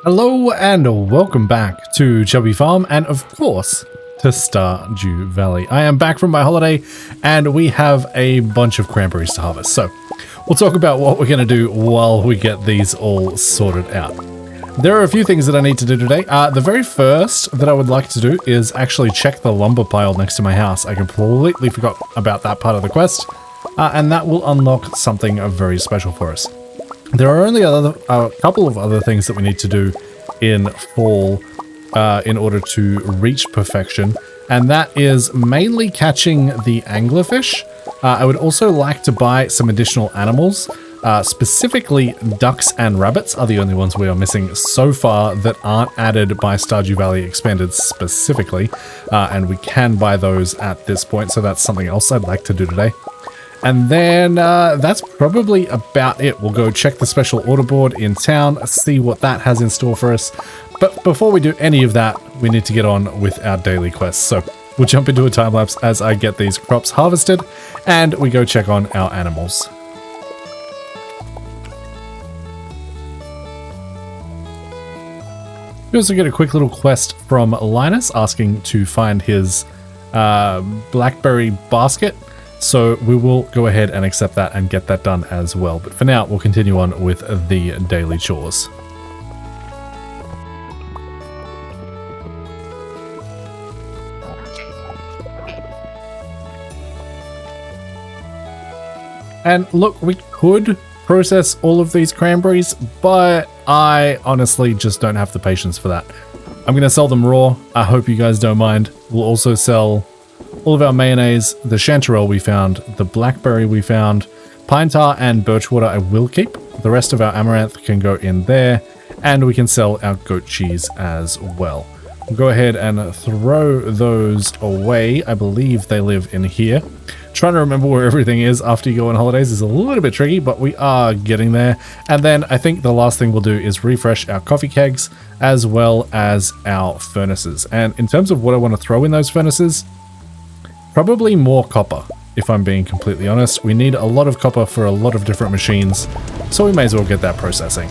Hello and welcome back to Chubby Farm and of course to Stardew Valley. I am back from my holiday and we have a bunch of cranberries to harvest. So we'll talk about what we're going to do while we get these all sorted out. There are a few things that I need to do today. The very first that I would like to do is actually check the lumber pile next to my house. I completely forgot about that part of the quest and that will unlock something very special for us. There are only a couple of other things that we need to do in fall in order to reach perfection, and that is mainly catching the anglerfish. I would also like to buy some additional animals, specifically ducks and rabbits are the only ones we are missing so far that aren't added by Stardew Valley Expanded specifically, and we can buy those at this point, so that's something else I'd like to do today. And then that's probably about it. We'll go check the special order board in town, see what that has in store for us. But before we do any of that, we need to get on with our daily quests. So we'll jump into a time lapse as I get these crops harvested and we go check on our animals. We also get a quick little quest from Linus asking to find his blackberry basket. So we will go ahead and accept that and get that done as well. But for now, we'll continue on with the daily chores. And look, we could process all of these cranberries, but I honestly just don't have the patience for that. I'm going to sell them raw. I hope you guys don't mind. We'll also sell all of our mayonnaise, the chanterelle we found, the blackberry we found, pine tar and birch water I will keep. The rest of our amaranth can go in there, and we can sell our goat cheese as well. We'll go ahead and throw those away. I believe they live in here. Trying to remember where everything is after you go on holidays is a little bit tricky, but we are getting there. And then I think the last thing we'll do is refresh our coffee kegs as well as our furnaces. And in terms of what I want to throw in those furnaces, probably more copper, if I'm being completely honest. We need a lot of copper for a lot of different machines, so we may as well get that processing.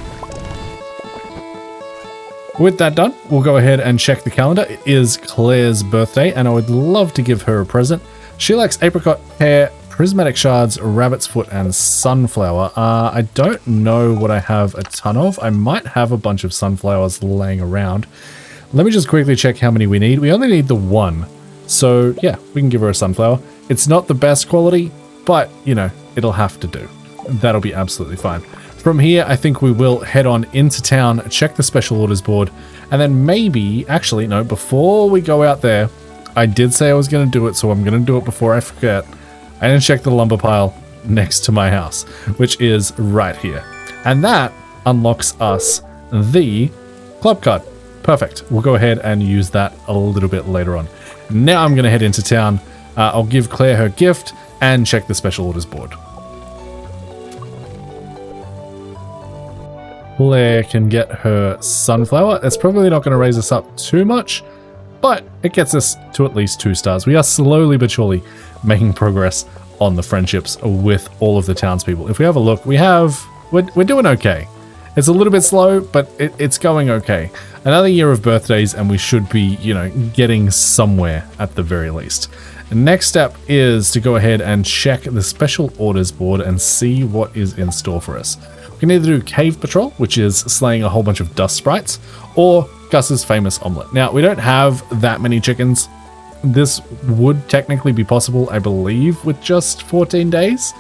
With that done, we'll go ahead and check the calendar. It is Claire's birthday, and I would love to give her a present. She likes apricot, pear, prismatic shards, rabbit's foot, and sunflower. I don't know what I have a ton of. I might have a bunch of sunflowers laying around. Let me just quickly check how many we need. We only need the one. So yeah, we can give her a sunflower. It's not the best quality, but you know, it'll have to do. That'll be absolutely fine. From here, I think we will head on into town, check the special orders board, and then maybe, actually, no, before we go out there, I did say I was going to do it, so I'm going to do it before I forget. I didn't check the lumber pile next to my house, which is right here. And that unlocks us the club card. Perfect. We'll go ahead and use that a little bit later on. Now I'm going to head into town. I'll give Claire her gift and check the special orders board. Claire can get her sunflower. That's probably not going to raise us up too much, but it gets us to at least 2 stars. We are slowly but surely making progress on the friendships with all of the townspeople. If we have a look, we're doing okay. It's a little bit slow, but it's going okay. Another year of birthdays, and we should be, you know, getting somewhere at the very least. The next step is to go ahead and check the special orders board and see what is in store for us. We can either do Cave Patrol, which is slaying a whole bunch of dust sprites, or Gus's famous omelet. Now, we don't have that many chickens. This would technically be possible, I believe, with just 14 days,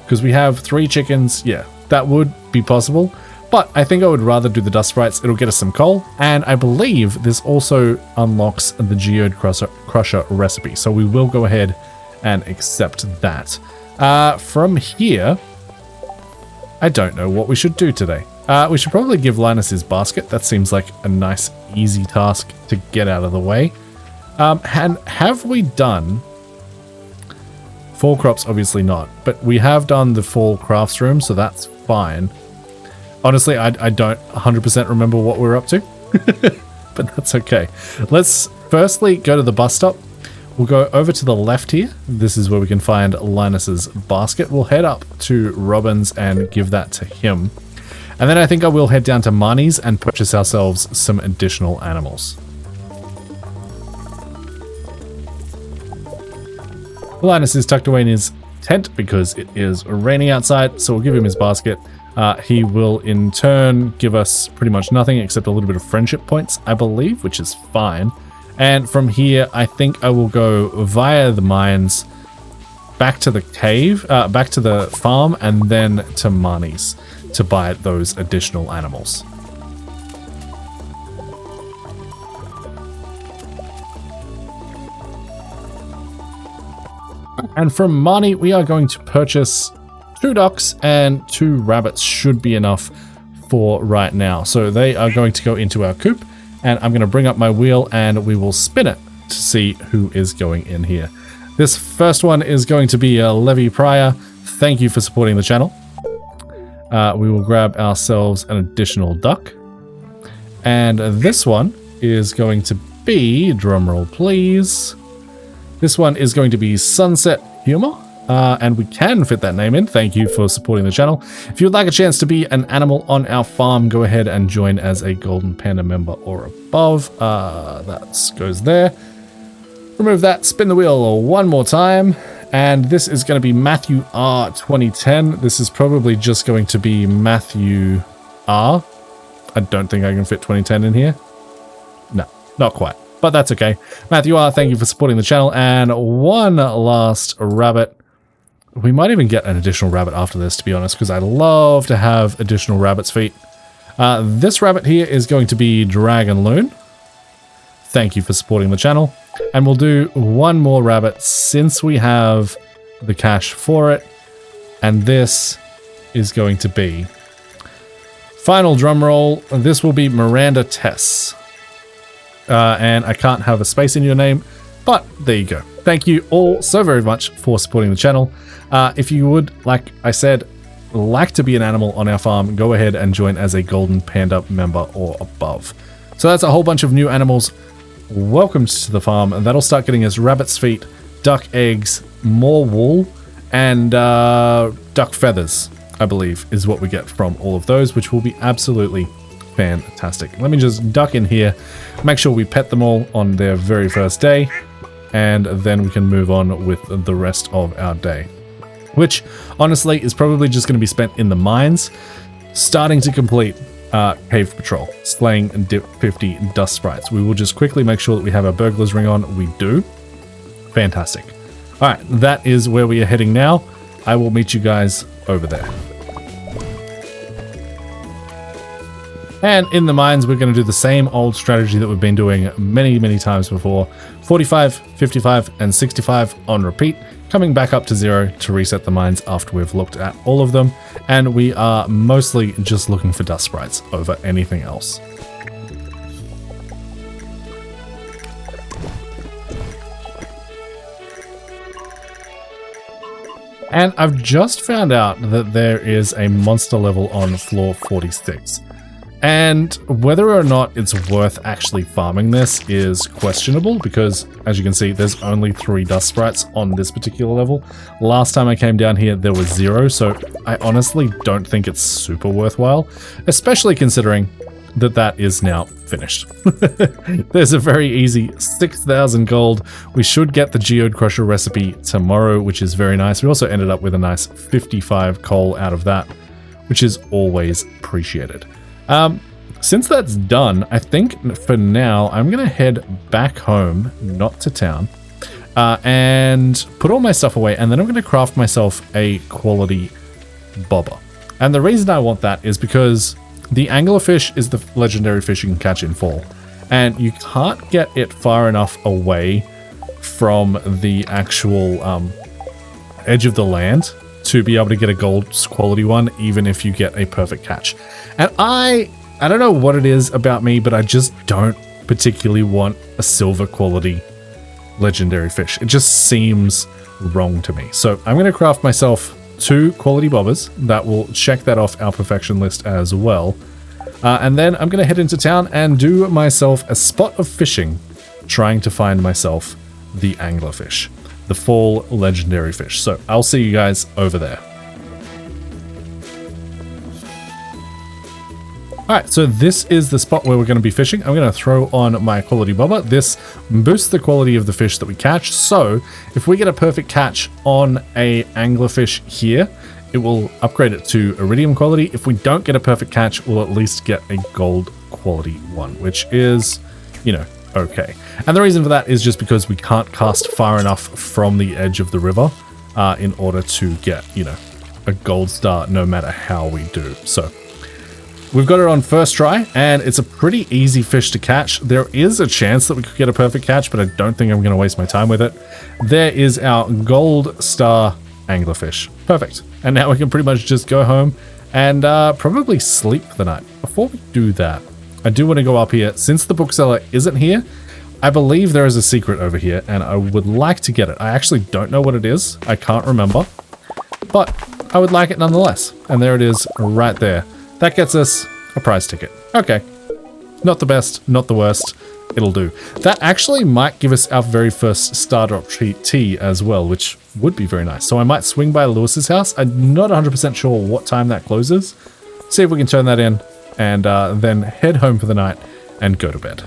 because we have 3 chickens. Yeah, that would be possible. But I think I would rather do the dust sprites. It'll get us some coal. And I believe this also unlocks the geode crusher recipe. So we will go ahead and accept that. From here, I don't know what we should do today. We should probably give Linus his basket. That seems like a nice, easy task to get out of the way. And have we done fall crops? Obviously not. But we have done the fall crafts room, so that's fine. Honestly, I don't 100% remember what we're up to, but that's okay. Let's firstly go to the bus stop. We'll go over to the left here. This is where we can find Linus's basket. We'll head up to Robin's and give that to him. And then I think I will head down to Marnie's and purchase ourselves some additional animals. Linus is tucked away in his tent because it is raining outside, so we'll give him his basket. He will in turn give us pretty much nothing except a little bit of friendship points, I believe, which is fine. And from here, I think I will go via the mines back to the cave, back to the farm, and then to Marnie's to buy those additional animals. And from Marnie, we are going to purchase 2 ducks and 2 rabbits should be enough for right now. So they are going to go into our coop, and I'm going to bring up my wheel and we will spin it to see who is going in here. This first one is going to be Levi Pryor. Thank you for supporting the channel. We will grab ourselves an additional duck. And this one is going to be, drumroll please, this one is going to be Sunset Humor. And we can fit that name in. Thank you for supporting the channel. If you would like a chance to be an animal on our farm, go ahead and join as a Golden Panda member or above. That goes there. Remove that, spin the wheel one more time. And this is going to be Matthew R 2010. This is probably just going to be Matthew R. I don't think I can fit 2010 in here. No, not quite. But that's okay. Matthew R, thank you for supporting the channel. And one last rabbit. We might even get an additional rabbit after this, to be honest, because I love to have additional rabbit's feet. This rabbit here is going to be Dragon Loon. Thank you for supporting the channel. And we'll do one more rabbit since we have the cash for it. And this is going to be, final drum roll, this will be Miranda Tess. And I can't have a space in your name, but there you go. Thank you all so very much for supporting the channel. If you would, like I said, like to be an animal on our farm, go ahead and join as a Golden Panda member or above. So that's a whole bunch of new animals. Welcome to the farm, and that'll start getting us rabbit's feet, duck eggs, more wool, and duck feathers, I believe, is what we get from all of those, which will be absolutely fantastic. Let me just duck in here, make sure we pet them all on their very first day, and then we can move on with the rest of our day, which honestly is probably just going to be spent in the mines, starting to complete cave patrol, slaying 50 dust sprites. We will just quickly make sure that we have our burglar's ring on. We do. Fantastic. All right, that is where we are heading now. I will meet you guys over there. And in the mines, we're going to do the same old strategy that we've been doing many, many times before. 45, 55, and 65 on repeat, coming back up to 0 to reset the mines after we've looked at all of them. And we are mostly just looking for dust sprites over anything else. And I've just found out that there is a monster level on floor 46. And whether or not it's worth actually farming this is questionable because, as you can see, there's only 3 dust sprites on this particular level. Last time I came down here, there was 0, so I honestly don't think it's super worthwhile, especially considering that that is now finished. There's a very easy 6,000 gold. We should get the Geode Crusher recipe tomorrow, which is very nice. We also ended up with a nice 55 coal out of that, which is always appreciated. Since that's done, I think for now, I'm going to head back home, not to town, and put all my stuff away, and then I'm going to craft myself a quality bobber. And the reason I want that is because the anglerfish is the legendary fish you can catch in fall, and you can't get it far enough away from the actual edge of the land to be able to get a gold quality one, even if you get a perfect catch. And I don't know what it is about me, but I just don't particularly want a silver quality legendary fish. It just seems wrong to me. So I'm going to craft myself 2 quality bobbers. That will check that off our perfection list as well. And then I'm going to head into town and do myself a spot of fishing, trying to find myself the anglerfish, the fall legendary fish. So I'll see you guys over there. All right, so this is the spot where we're going to be fishing. I'm going to throw on my quality bobber. This boosts the quality of the fish that we catch. So if we get a perfect catch on a anglerfish here, it will upgrade it to iridium quality. If we don't get a perfect catch, we'll at least get a gold quality one, which is, you know, okay. And the reason for that is just because we can't cast far enough from the edge of the river in order to get, you know, a gold star no matter how we do. So we've got it on first try, and it's a pretty easy fish to catch. There is a chance that we could get a perfect catch, but I don't think I'm going to waste my time with it. There is our gold star anglerfish. Perfect. And now we can pretty much just go home and probably sleep for the night. Before we do that, I do want to go up here. Since the bookseller isn't here, I believe there is a secret over here, and I would like to get it. I actually don't know what it is. I can't remember, but I would like it nonetheless. And there it is right there. That gets us a prize ticket. Okay. Not the best, not the worst. It'll do. That actually might give us our very first Stardrop tea as well, which would be very nice. So I might swing by Lewis's house. I'm not 100% sure what time that closes. See if we can turn that in, and then head home for the night and go to bed.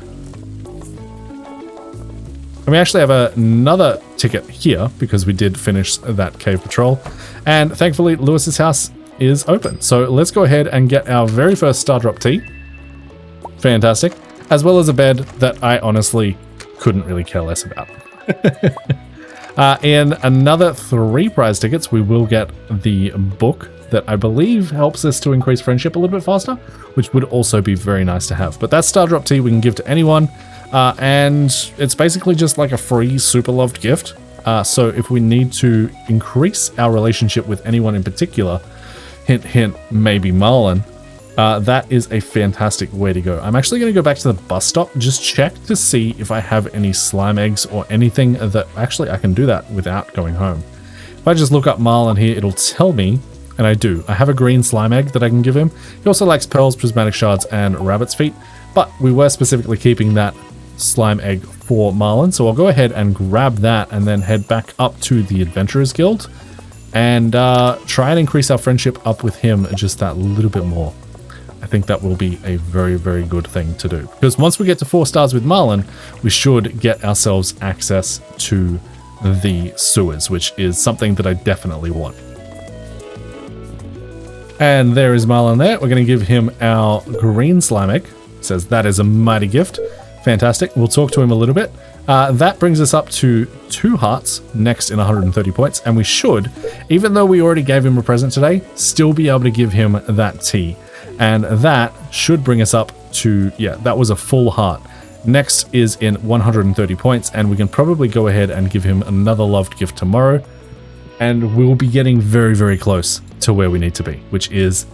And we actually have another ticket here because we did finish that cave patrol. And thankfully, Lewis's house is open. So let's go ahead and get our very first Stardrop tea. Fantastic. As well as a bed that I honestly couldn't really care less about. In another 3 prize tickets, we will get the book that I believe helps us to increase friendship a little bit faster, which would also be very nice to have. But that Stardrop tea we can give to anyone, and it's basically just like a free super loved gift. So if we need to increase our relationship with anyone in particular, hint, hint, maybe Marlin, that is a fantastic way to go. I'm actually going to go back to the bus stop, just check to see if I have any slime eggs or anything that actually I can do that without going home. If I just look up Marlin here, it'll tell me, and I do. I have a green slime egg that I can give him. He also likes pearls, prismatic shards, and rabbit's feet, but we were specifically keeping that slime egg for Marlin, so I'll go ahead and grab that and then head back up to the Adventurers Guild and try and increase our friendship up with him just that little bit more. I think that will be a very, very good thing to do. Because once we get to 4 stars with Marlin, we should get ourselves access to the sewers, which is something that I definitely want. And there is Marlin there. We're going to give him our green slime egg. It says that is a mighty gift. Fantastic. We'll talk to him a little bit. That brings us up to 2 hearts next in 130 points. And we should, even though we already gave him a present today, still be able to give him that tea. And that should bring us up to, yeah, that was a full heart. Next is in 130 points, and we can probably go ahead and give him another loved gift tomorrow. And we'll be getting very, very close to where we need to be, which is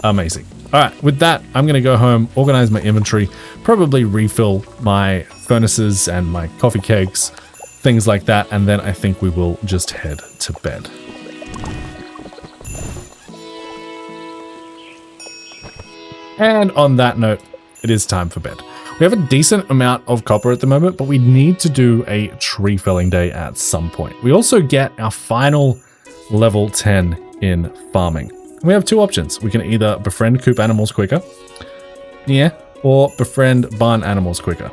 amazing. All right, with that, I'm going to go home, organize my inventory, probably refill my furnaces and my coffee kegs, things like that. And then I think we will just head to bed. And on that note, it is time for bed. We have a decent amount of copper at the moment, but we need to do a tree felling day at some point. We also get our final level 10 in farming. We have 2 options. We can either befriend coop animals quicker, or befriend barn animals quicker.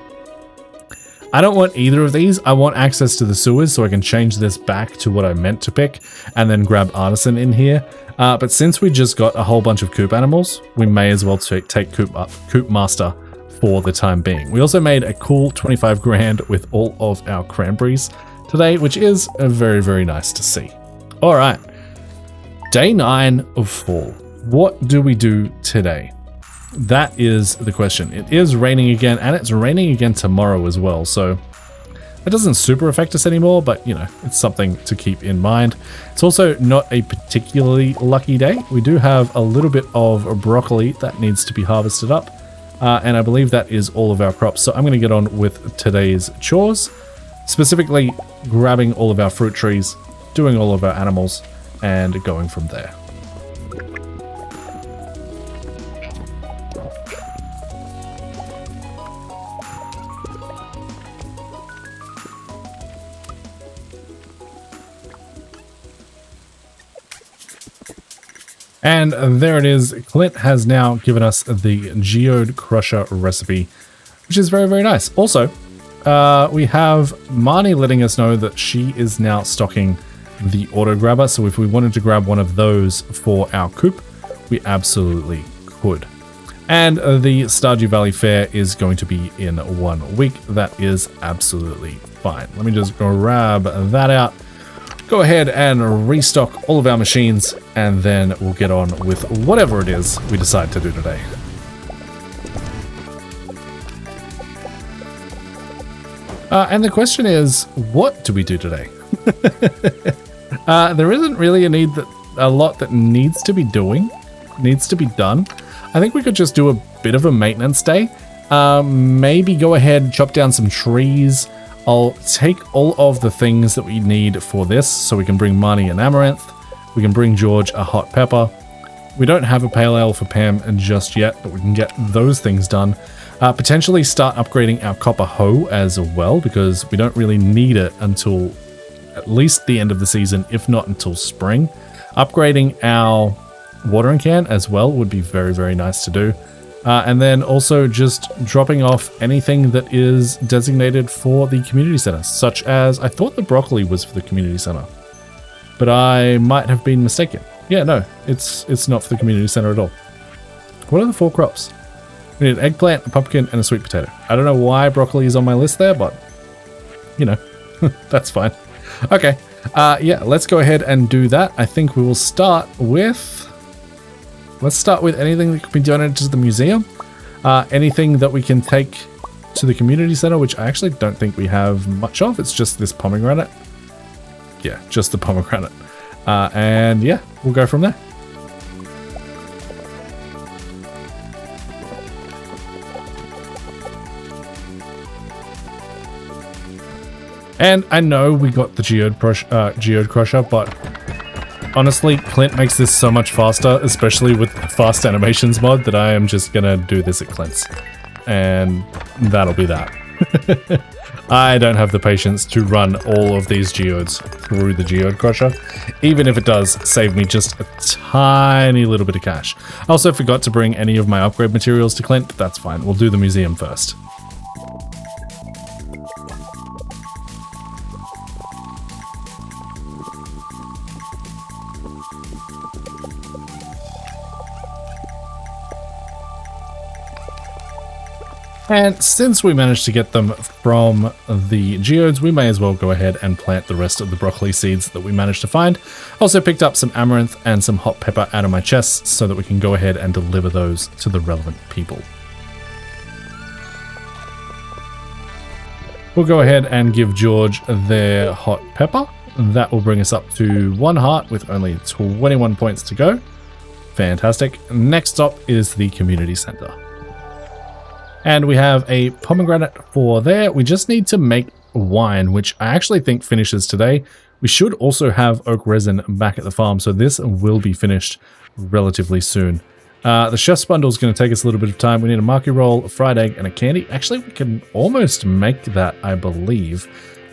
I don't want either of these. I want access to the sewers so I can change this back to what I meant to pick and then grab artisan in here. But since we just got a whole bunch of coop animals, we may as well take coop master for the time being. We also made a cool 25 grand with all of our cranberries today, which is very, very nice to see. All right, day 9 of fall. What do we do today? That is the question. It is raining again, and it's raining again tomorrow as well. So it doesn't super affect us anymore, but you know, it's something to keep in mind. It's also not a particularly lucky day. We do have a little bit of broccoli that needs to be harvested up. And I believe that is all of our crops. So I'm going to get on with today's chores, specifically grabbing all of our fruit trees, doing all of our animals, and going from there. And there it is. Clint has now given us the Geode Crusher recipe, which is very, very nice. Also, we have Marnie letting us know that she is now stocking the auto grabber. So if we wanted to grab one of those for our coop, we absolutely could. And the Stardew Valley Fair is going to be in 1 week. That is absolutely fine. Let me just grab that out. Go ahead and restock all of our machines, and then we'll get on with whatever it is we decide to do today. And the question is, what do we do today? There isn't really a lot that needs to be done. I think we could just do a bit of a maintenance day. Maybe go ahead, chop down some trees. I'll take all of the things that we need for this, so we can bring Marnie an amaranth. We can bring George a hot pepper. We don't have a pale ale for Pam just yet, but we can get those things done. Potentially start upgrading our copper hoe as well, because we don't really need it until at least the end of the season, if not until spring. Upgrading our watering can as well would be very, very nice to do. And then also just dropping off anything that is designated for the community center, such as, I thought the broccoli was for the community center, but I might have been mistaken. Yeah, no, it's not for the community center at all. What are the 4 crops? We need an eggplant, a pumpkin, and a sweet potato. I don't know why broccoli is on my list there, but you know, that's fine. Okay, yeah, let's go ahead and do that. I think we will start with... Let's start with anything that can be donated to the museum. Anything that we can take to the community center, which I actually don't think we have much of. It's just this pomegranate. Yeah, just the pomegranate. And yeah, we'll go from there. And I know we got the Geode Crusher, but honestly, Clint makes this so much faster, especially with the fast animations mod, that I am just gonna do this at Clint's. And that'll be that. I don't have the patience to run all of these geodes through the Geode Crusher, even if it does save me just a tiny little bit of cash. I also forgot to bring any of my upgrade materials to Clint, but that's fine. We'll do the museum first. And since we managed to get them from the geodes, we may as well go ahead and plant the rest of the broccoli seeds that we managed to find. Also picked up some amaranth and some hot pepper out of my chests so that we can go ahead and deliver those to the relevant people. We'll go ahead and give George their hot pepper. That will bring us up to 1 heart with only 21 points to go. Fantastic. Next up is the community center. And we have a pomegranate for there. We just need to make wine, which I actually think finishes today. We should also have oak resin back at the farm, so this will be finished relatively soon. The chef's bundle is going to take us a little bit of time. We need a maki roll, a fried egg, and a candy. Actually, we can almost make that, I believe.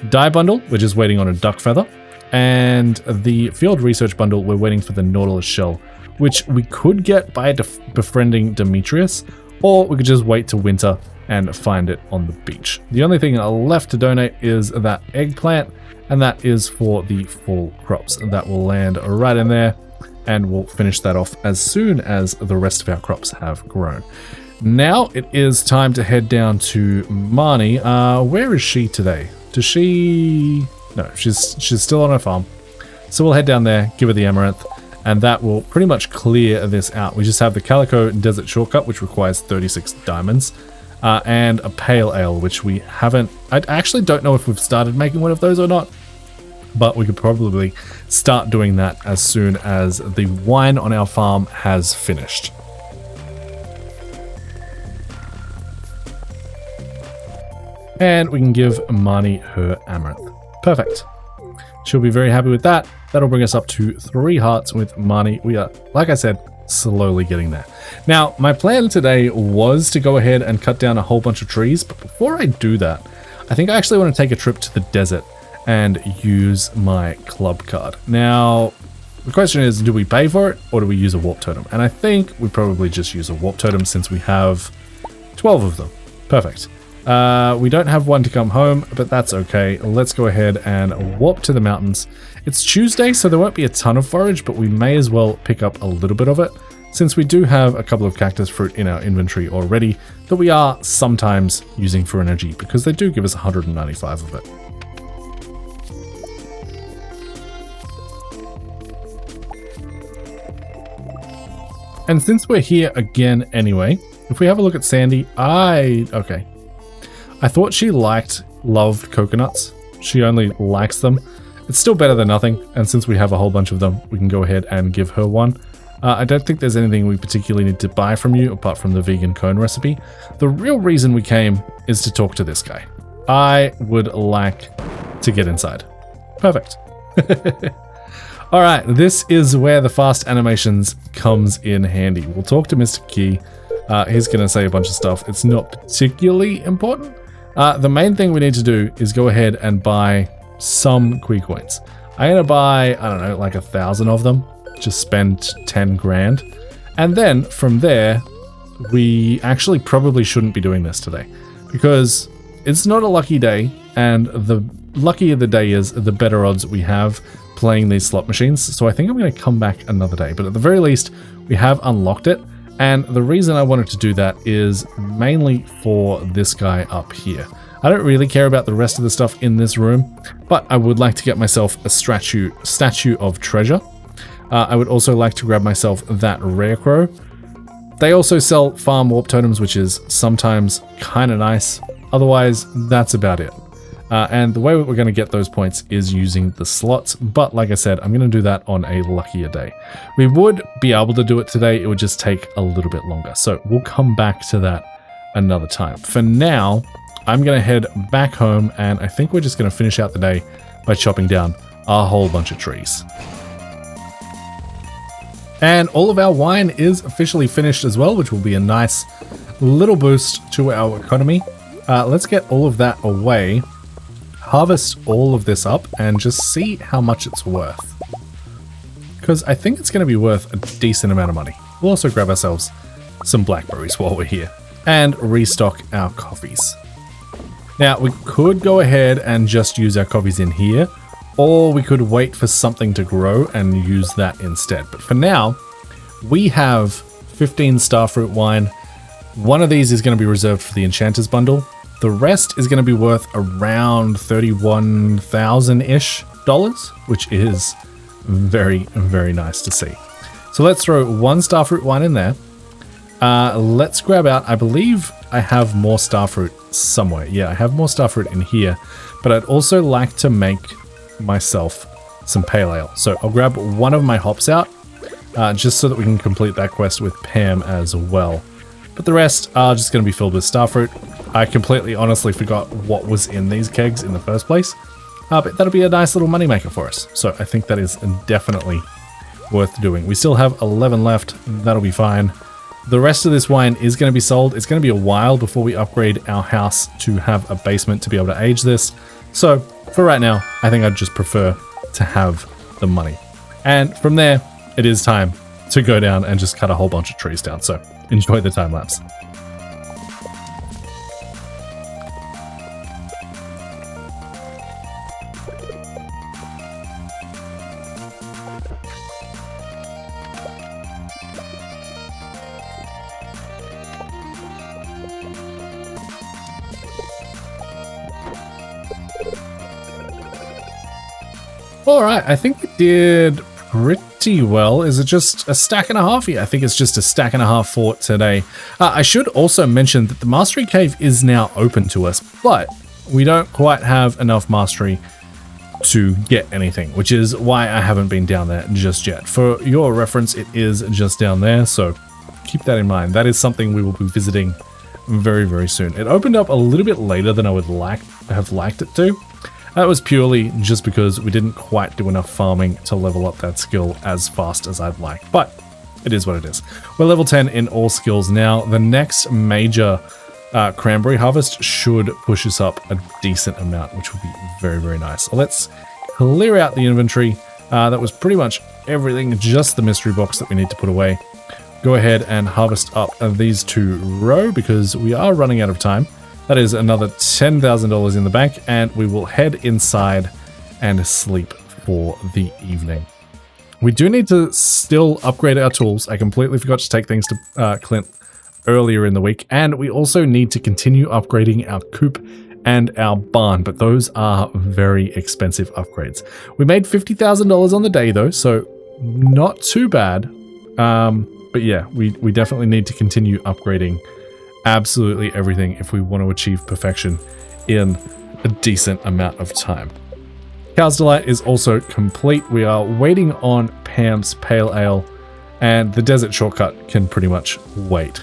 Dye bundle, we're just waiting on a duck feather. And the field research bundle, we're waiting for the nautilus shell, which we could get by befriending Demetrius, or we could just wait to winter and find it on the beach. The only thing left to donate is that eggplant, and that is for the fall crops. That will land right in there, and we'll finish that off as soon as the rest of our crops have grown. Now it is time to head down to Marnie. Where is she today? Does she... No, she's still on her farm. So we'll head down there, give her the amaranth, and that will pretty much clear this out. We just have the Calico Desert Shortcut, which requires 36 diamonds, and a Pale Ale, which we haven't... I actually don't know if we've started making one of those or not, but we could probably start doing that as soon as the wine on our farm has finished. And we can give Marnie her amaranth. Perfect. She'll be very happy with that. That'll bring us up to 3 hearts with Marnie. We are, like I said, slowly getting there. Now, my plan today was to go ahead and cut down a whole bunch of trees, but before I do that, I think I actually want to take a trip to the desert and use my club card. Now, The question is, do we pay for it or do we use a warp totem? And I think we probably just use a warp totem since we have 12 of them. Perfect. We don't have one to come home, but that's okay. Let's go ahead and warp to the mountains. It's Tuesday, so there won't be a ton of forage, but we may as well pick up a little bit of it, since we do have a couple of cactus fruit in our inventory already that we are sometimes using for energy, because they do give us 195 of it. And since we're here again anyway, if we have a look at Sandy, okay. I thought she loved coconuts. She only likes them. It's still better than nothing, and since we have a whole bunch of them, we can go ahead and give her one. I don't think there's anything we particularly need to buy from you, apart from the vegan cone recipe. The real reason we came is to talk to this guy. I would like to get inside. Perfect. Alright, this is where the fast animations comes in handy. We'll talk to Mr. Key. He's going to say a bunch of stuff. It's not particularly important. The main thing we need to do is go ahead and buy some Key coins. I'm going to buy, I don't know, like 1,000 of them. Just spend 10 grand. And then from there, we actually probably shouldn't be doing this today, because it's not a lucky day, and the luckier the day is, the better odds we have playing these slot machines. So I think I'm going to come back another day, but at the very least, we have unlocked it. And the reason I wanted to do that is mainly for this guy up here. I don't really care about the rest of the stuff in this room, but I would like to get myself a statue of treasure. I would also like to grab myself that rare crow. They also sell farm warp totems, which is sometimes kind of nice. Otherwise, that's about it. And the way we're going to get those points is using the slots. But like I said, I'm going to do that on a luckier day. We would be able to do it today. It would just take a little bit longer. So we'll come back to that another time. For now, I'm going to head back home, and I think we're just going to finish out the day by chopping down a whole bunch of trees. And all of our wine is officially finished as well, which will be a nice little boost to our economy. Let's get all of that away, harvest all of this up, and just see how much it's worth. Because I think it's going to be worth a decent amount of money. We'll also grab ourselves some blackberries while we're here, and restock our coffees. Now, we could go ahead and just use our coffees in here, or we could wait for something to grow and use that instead. But for now, we have 15 starfruit wine. One of these is going to be reserved for the Enchanter's bundle. The rest is going to be worth around $31,000-ish, which is very, very nice to see. So let's throw one starfruit wine in there. Let's grab out, I believe I have more starfruit somewhere. Yeah, I have more starfruit in here, but I'd also like to make myself some pale ale. So I'll grab one of my hops out, just so that we can complete that quest with Pam as well. But the rest are just going to be filled with starfruit. I completely honestly forgot what was in these kegs in the first place, but that'll be a nice little moneymaker for us. So I think that is definitely worth doing. We still have 11 left. That'll be fine. The rest of this wine is going to be sold. It's going to be a while before we upgrade our house to have a basement to be able to age this. So for right now, I think I'd just prefer to have the money. And from there, it is time to go down and just cut a whole bunch of trees down. So enjoy the time lapse. All right, I think we did pretty well. Is it just a stack and a half? Yeah, I think it's just a stack and a half for today. I should also mention that the Mastery Cave is now open to us, but we don't quite have enough Mastery to get anything, which is why I haven't been down there just yet. For your reference, it is just down there, so keep that in mind. That is something we will be visiting very, very soon. It opened up a little bit later than I would have liked it to. That was purely just because we didn't quite do enough farming to level up that skill as fast as I'd like, but it is what it is. We're level 10 in all skills now. The next major cranberry harvest should push us up a decent amount, which will be very, very nice. So let's clear out the inventory, That was pretty much everything, just the mystery box that we need to put away. Go ahead and harvest up these 2 row because we are running out of time. That is another $10,000 in the bank, and we will head inside and sleep for the evening. We do need to still upgrade our tools. I completely forgot to take things to Clint earlier in the week, and we also need to continue upgrading our coop and our barn, but those are very expensive upgrades. We made $50,000 on the day though, so not too bad. But yeah, we definitely need to continue upgrading absolutely everything if we want to achieve perfection in a decent amount of time. Cow's Delight is also complete. We are waiting on Pam's Pale Ale, and the desert shortcut can pretty much wait.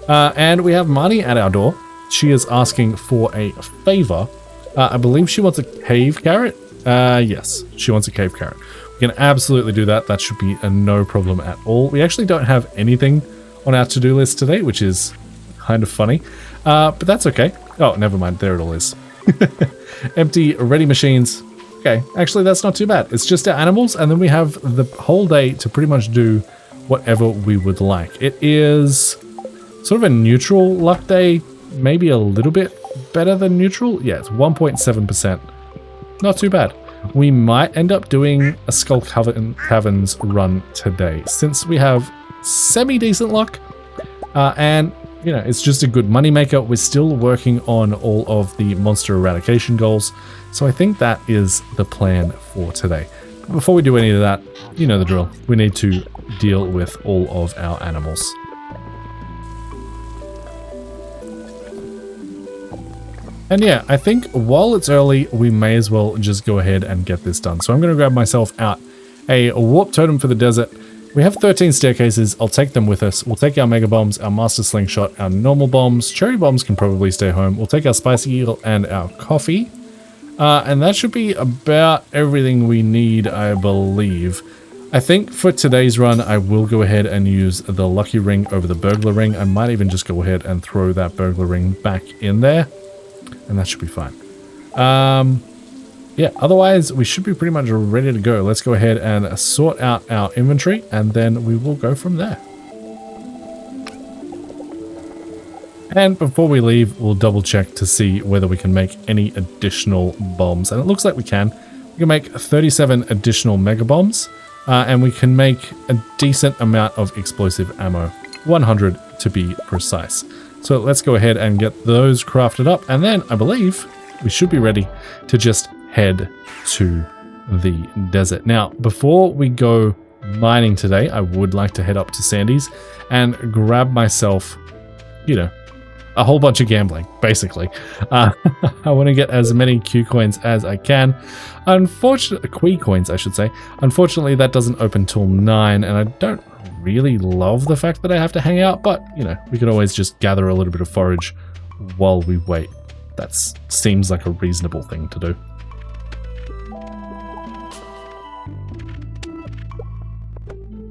And we have Marnie at our door. She is asking for a favor. I believe she wants a cave carrot. Yes, she wants a cave carrot. We can absolutely do that. That should be a no problem at all. We actually don't have anything on our to-do list today, which is kind of funny. But that's okay. Oh, never mind. There it all is. Empty ready machines. Okay, actually that's not too bad. It's just our animals, and then we have the whole day to pretty much do whatever we would like. It is sort of a neutral luck day, maybe a little bit better than neutral. Yeah, it's 1.7%. Not too bad. We might end up doing a Skull Caverns run today, since we have semi-decent luck, and you know, it's just a good money maker. We're still working on all of the monster eradication goals, so I think that is the plan for today. But before we do any of that, you know the drill. We need to deal with all of our animals. And yeah, I think while it's early, we may as well just go ahead and get this done. So I'm going to grab myself out a warp totem for the desert. We have 13 staircases. I'll take them with us. We'll take our mega bombs, our master slingshot, our normal bombs. Cherry bombs can probably stay home. We'll take our spicy eel and our coffee. And that should be about everything we need, I believe. I think for today's run, I will go ahead and use the lucky ring over the burglar ring. I might even just go ahead and throw that burglar ring back in there. And that should be fine. Yeah, otherwise we should be pretty much ready to go. Let's go ahead and sort out our inventory, and then we will go from there. And before we leave, we'll double check to see whether we can make any additional bombs. And it looks like we can. We can make 37 additional mega bombs, and we can make a decent amount of explosive ammo, 100 to be precise. So let's go ahead and get those crafted up, and then I believe we should be ready to just head to the desert. Now, before we go mining today, I would like to head up to Sandy's and grab myself, you know, a whole bunch of gambling, basically. I want to get as many Q coins as I can. Unfortunately, Qui coins, I should say. Unfortunately, that doesn't open till 9, and I don't really love the fact that I have to hang out, but you know, we could always just gather a little bit of forage while we wait. That seems like a reasonable thing to do.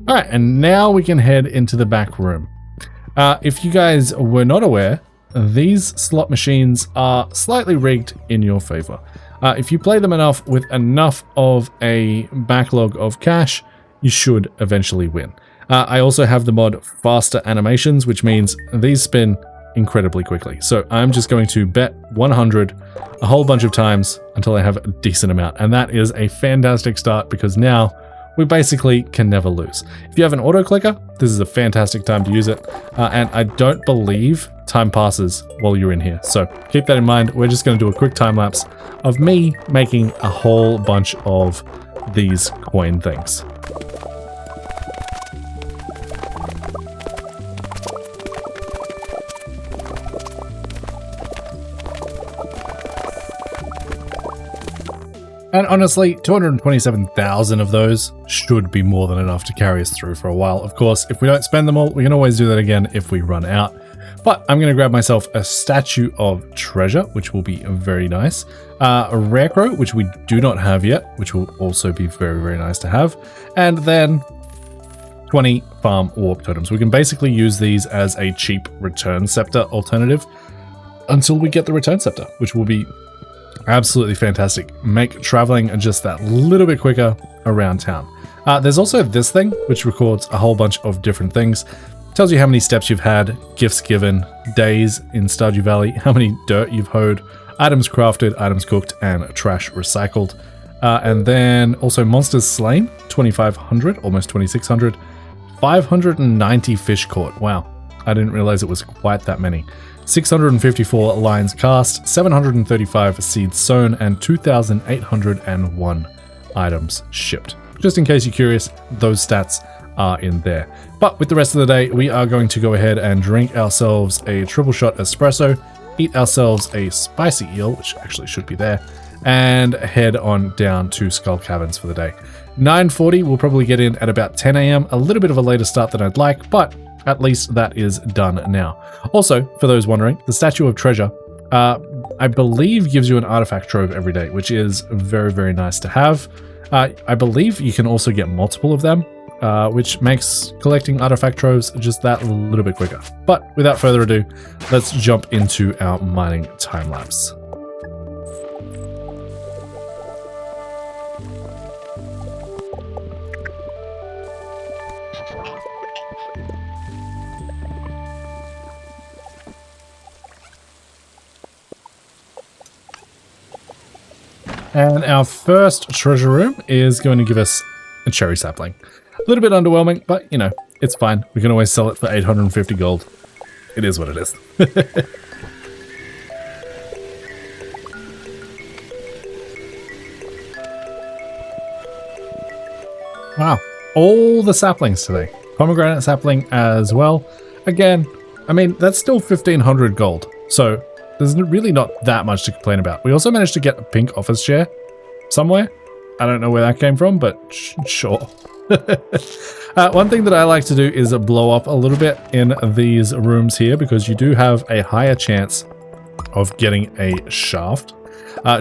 All right, and now we can head into the back room. If you guys were not aware, these slot machines are slightly rigged in your favor. If you play them enough with enough of a backlog of cash, you should eventually win. I also have the mod faster animations, which means these spin incredibly quickly. So I'm just going to bet 100 a whole bunch of times until I have a decent amount. And that is a fantastic start because now we basically can never lose. If you have an auto clicker, this is a fantastic time to use it. And I don't believe time passes while you're in here. So keep that in mind. We're just going to do a quick time lapse of me making a whole bunch of these coin things. And honestly, 227,000 of those should be more than enough to carry us through for a while. Of course, if we don't spend them all, we can always do that again if we run out. But I'm going to grab myself a statue of treasure, which will be very nice. A rarecrow, which we do not have yet, which will also be very, very nice to have. And then 20 farm warp totems. We can basically use these as a cheap return scepter alternative until we get the return scepter, which will be Absolutely fantastic. Make traveling just that little bit quicker around town. There's also this thing, which records a whole bunch of different things. Tells you how many steps you've had, gifts given, days in Stardew Valley, how many dirt you've hoed, items crafted, items cooked, and trash recycled. And then also monsters slain, 2,500, almost 2,600. 590 fish caught. Wow, I didn't realize it was quite that many. 654 lines cast, 735 seeds sown, and 2,801 items shipped. Just in case you're curious, those stats are in there. But with the rest of the day, we are going to go ahead and drink ourselves a triple shot espresso, eat ourselves a spicy eel, which actually should be there, and head on down to Skull Caverns for the day. 9:40, we'll probably get in at about 10 a.m, a little bit of a later start than I'd like, but at least that is done now. Also, for those wondering, the Statue of Treasure, I believe gives you an artifact trove every day, which is very, very nice to have. I believe you can also get multiple of them, which makes collecting artifact troves just that little bit quicker. But without further ado, let's jump into our mining time lapse. And our first treasure room is going to give us a cherry sapling. A little bit underwhelming, but you know, it's fine. We can always sell it for 850 gold. It is what it is. Wow, all the saplings today. Pomegranate sapling as well. Again, I mean, that's still 1,500 gold. So there's really not that much to complain about. We also managed to get a pink office chair somewhere. I don't know where that came from, but sure. One thing that I like to do is blow up a little bit in these rooms here because you do have a higher chance of getting a shaft.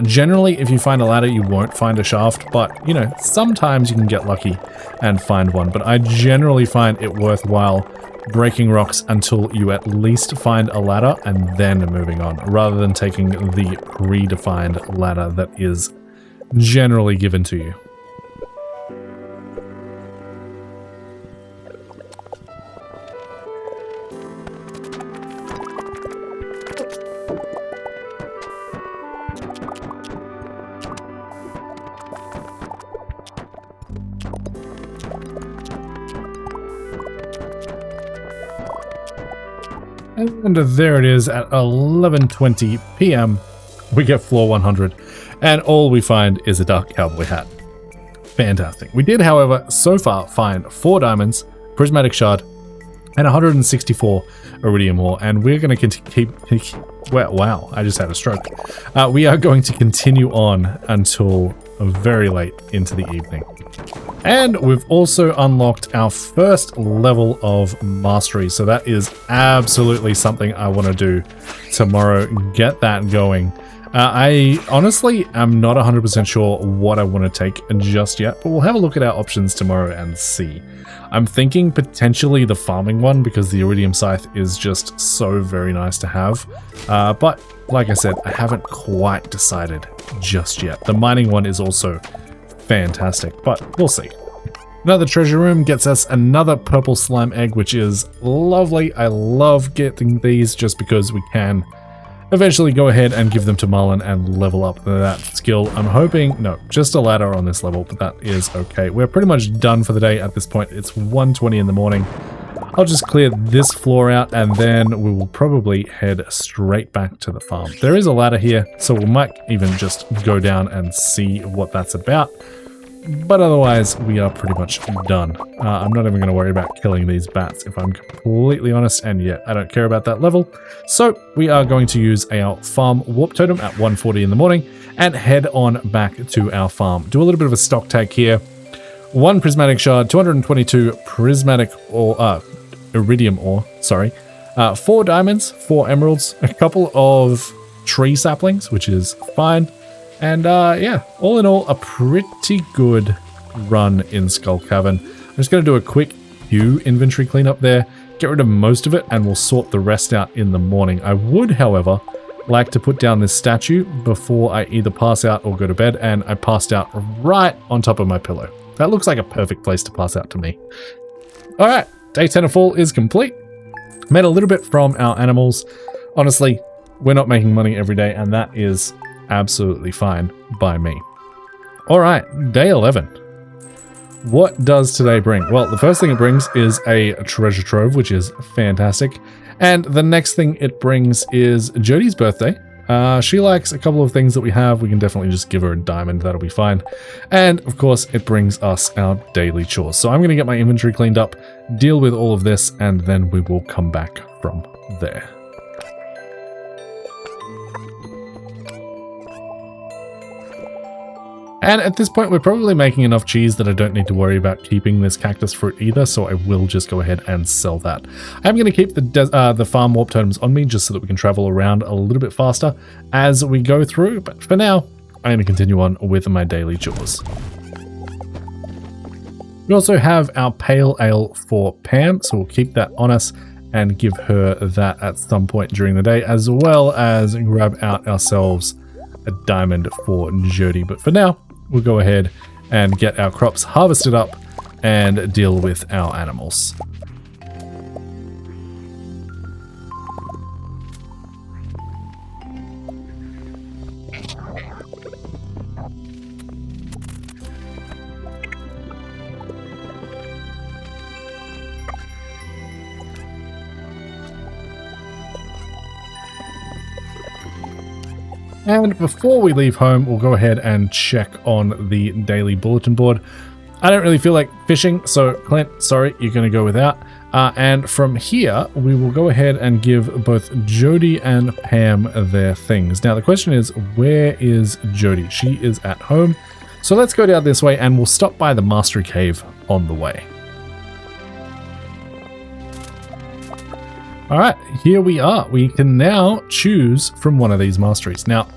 Generally, if you find a ladder, you won't find a shaft, but you know, sometimes you can get lucky and find one. But I generally find it worthwhile breaking rocks until you at least find a ladder and then moving on, rather than taking the predefined ladder that is generally given to you. And there it is at 11:20 p.m. We get floor 100, and all we find is a dark cowboy hat. Fantastic. We did, however, so far find 4 diamonds, prismatic shard, and 164 iridium ore, and we're going to keep... Wow, I just had a stroke. We are going to continue on until very late into the evening. And we've also unlocked our first level of mastery, so that is absolutely something I want to do tomorrow. Get that going. I honestly am not 100% sure what I want to take just yet, but we'll have a look at our options tomorrow and see. I'm thinking potentially the farming one because the iridium scythe is just so very nice to have. But like I said, I haven't quite decided just yet. The mining one is also fantastic, but we'll see. Another treasure room gets us another purple slime egg, which is lovely. I love getting these just because we can eventually go ahead and give them to Marlin and level up that skill. I'm hoping, no, just a ladder on this level, but that is okay. We're pretty much done for the day at this point. It's 1:20 in the morning. I'll just clear this floor out and then we will probably head straight back to the farm. There is a ladder here, so we might even just go down and see what that's about. But otherwise, we are pretty much done. I'm not even going to worry about killing these bats, if I'm completely honest, and yeah, I don't care about that level. So we are going to use our farm warp totem at 1:40 in the morning and head on back to our farm. Do a little bit of a stock take here. 1 prismatic shard, 222 prismatic ore, iridium ore, sorry. 4 diamonds, 4 emeralds, a couple of tree saplings, which is fine. And yeah, all in all, a pretty good run in Skull Cavern. I'm just going to do a quick inventory cleanup there, get rid of most of it, and we'll sort the rest out in the morning. I would, however, like to put down this statue before I either pass out or go to bed, and I passed out right on top of my pillow. That looks like a perfect place to pass out to me. All right, day 10 of fall is complete. Made a little bit from our animals. Honestly, we're not making money every day, and that is absolutely fine by me. All right, day 11. What does today bring? Well, the first thing it brings is a treasure trove, which is fantastic. And the next thing it brings is Jodi's birthday. She likes a couple of things that we have. We can definitely just give her a diamond. That'll be fine. And of course, it brings us our daily chores. So I'm going to get my inventory cleaned up, deal with all of this, and then we will come back from there. And at this point, we're probably making enough cheese that I don't need to worry about keeping this cactus fruit either, so I will just go ahead and sell that. I'm going to keep the farm warp totems on me just so that we can travel around a little bit faster as we go through, but for now, I'm going to continue on with my daily chores. We also have our pale ale for Pam, so we'll keep that on us and give her that at some point during the day, as well as grab out ourselves a diamond for Jodi. But for now, we'll go ahead and get our crops harvested up and deal with our animals. And before we leave home, we'll go ahead and check on the daily bulletin board. I don't really feel like fishing, so Clint, sorry, you're going to go without. And from here, we will go ahead and give both Jodi and Pam their things. Now, the question is, where is Jodi? She is at home. So let's go down this way, and we'll stop by the Mastery Cave on the way. All right, here we are. We can now choose from one of these masteries. Now,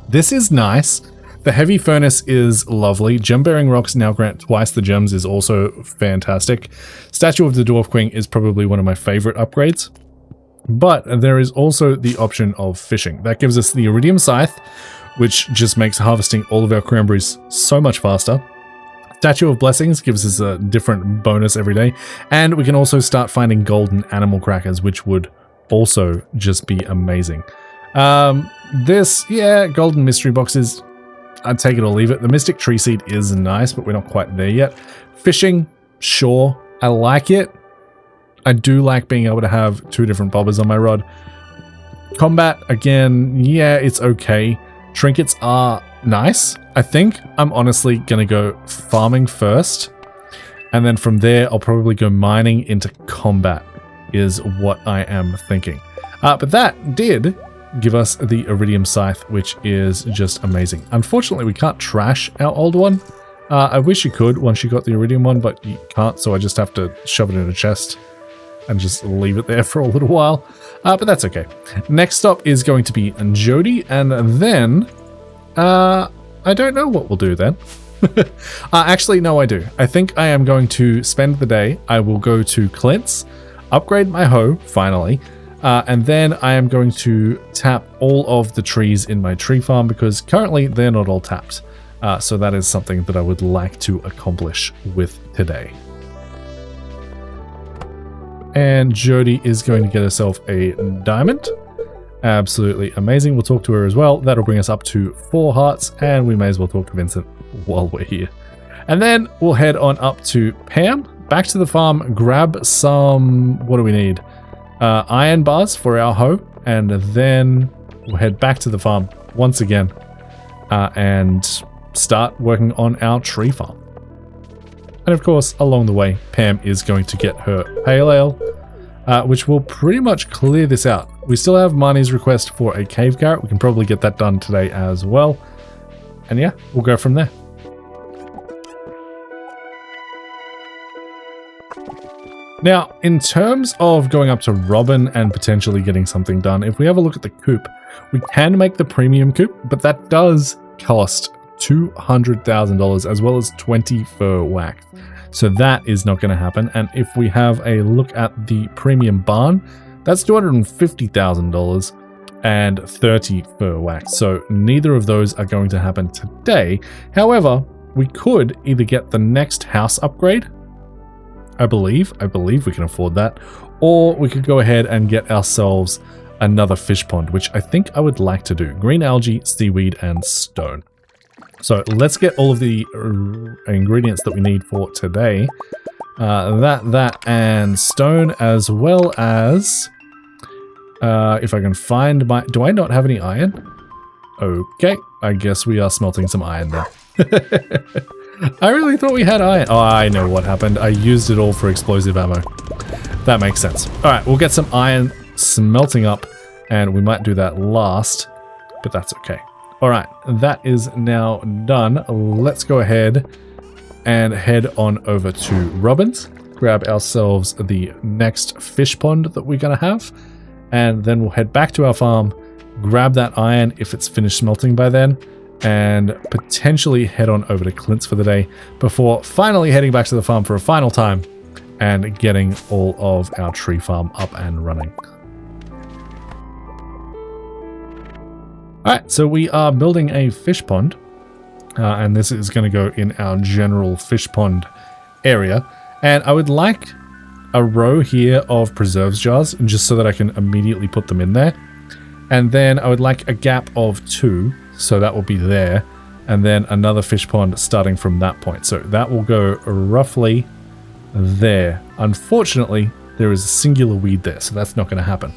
this is nice. The heavy furnace is lovely. Gem-bearing rocks now grant twice the gems is also fantastic. Statue of the Dwarf Queen is probably one of my favorite upgrades. But there is also the option of fishing. That gives us the iridium scythe, which just makes harvesting all of our cranberries so much faster. Statue of Blessings gives us a different bonus every day, and we can also start finding golden animal crackers, which would also just be amazing. Golden mystery boxes, I'd take it or leave it. The Mystic Tree Seed is nice, but we're not quite there yet. Fishing, sure, I like it. I do like being able to have two different bobbers on my rod. Combat, again, yeah, it's okay. Trinkets are nice. I think I'm honestly going to go farming first, and then from there I'll probably go mining into combat is what I am thinking. But that did give us the iridium scythe, which is just amazing. Unfortunately, we can't trash our old one. I wish you could once you got the iridium one, but you can't, so I just have to shove it in a chest and just leave it there for a little while. But that's okay. Next stop is going to be Jodi, and then I don't know what we'll do then. Actually, no, I do. I think I am going to spend the day. I will go to Clint's, upgrade my hoe, finally, and then I am going to tap all of the trees in my tree farm because currently they're not all tapped. So that is something that I would like to accomplish with today. And Jodi is going to get herself a diamond. Absolutely amazing. We'll talk to her as well. That'll bring us up to 4 hearts, and we may as well talk to Vincent while we're here. And then we'll head on up to Pam, back to the farm, grab some, what do we need? Iron bars for our hoe, and then we'll head back to the farm once again and start working on our tree farm. And of course, along the way, Pam is going to get her pale ale, which will pretty much clear this out. We still have Marnie's request for a cave carrot. We can probably get that done today as well. And yeah, we'll go from there. Now, in terms of going up to Robin and potentially getting something done, if we have a look at the coop, we can make the premium coop, but that does cost $200,000 as well as 20 fur wax. So that is not going to happen. And if we have a look at the premium barn, that's $250,000. and 30 fur wax. So neither of those are going to happen today. However, we could either get the next house upgrade. I believe we can afford that. Or we could go ahead and get ourselves another fish pond, which I think I would like to do. Green algae, seaweed, and stone. So let's get all of the ingredients that we need for today. That, and stone, as well as... if I can find my... Do I not have any iron? Okay, I guess we are smelting some iron then. I really thought we had iron. Oh, I know what happened. I used it all for explosive ammo. That makes sense. Alright, we'll get some iron smelting up, and we might do that last, but that's okay. Alright, that is now done. Let's go ahead and head on over to Robin's, grab ourselves the next fish pond that we're going to have, and then we'll head back to our farm, grab that iron if it's finished smelting by then, and potentially head on over to Clint's for the day before finally heading back to the farm for a final time and getting all of our tree farm up and running. Alright, so we are building a fish pond, and this is going to go in our general fish pond area, and I would like a row here of preserves jars just so that I can immediately put them in there, and then I would like a gap of 2, so that will be there, and then another fish pond starting from that point. So that will go roughly there. Unfortunately, there is a singular weed there, so that's not going to happen.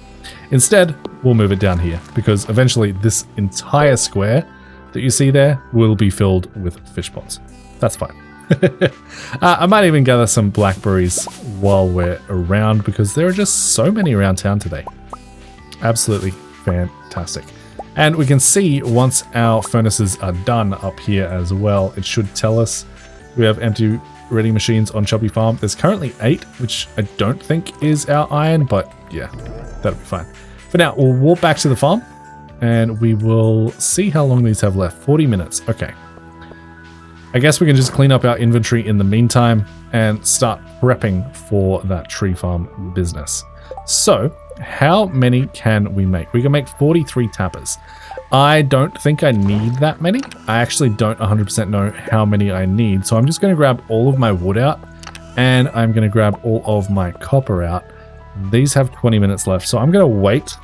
Instead, we'll move it down here, because eventually this entire square that you see there will be filled with fish ponds. That's fine. I might even gather some blackberries while we're around, because there are just so many around town today. Absolutely fantastic. And we can see once our furnaces are done up here as well, it should tell us we have empty ready machines on Chubby Farm. There's currently 8, which I don't think is our iron, but yeah, that'll be fine. For now, we'll walk back to the farm and we will see how long these have left. 40 minutes. Okay. I guess we can just clean up our inventory in the meantime and start prepping for that tree farm business. So, how many can we make? We can make 43 tappers. I don't think I need that many. I actually don't 100% know how many I need. So I'm just going to grab all of my wood out, and I'm going to grab all of my copper out. These have 20 minutes left. So I'm going to wait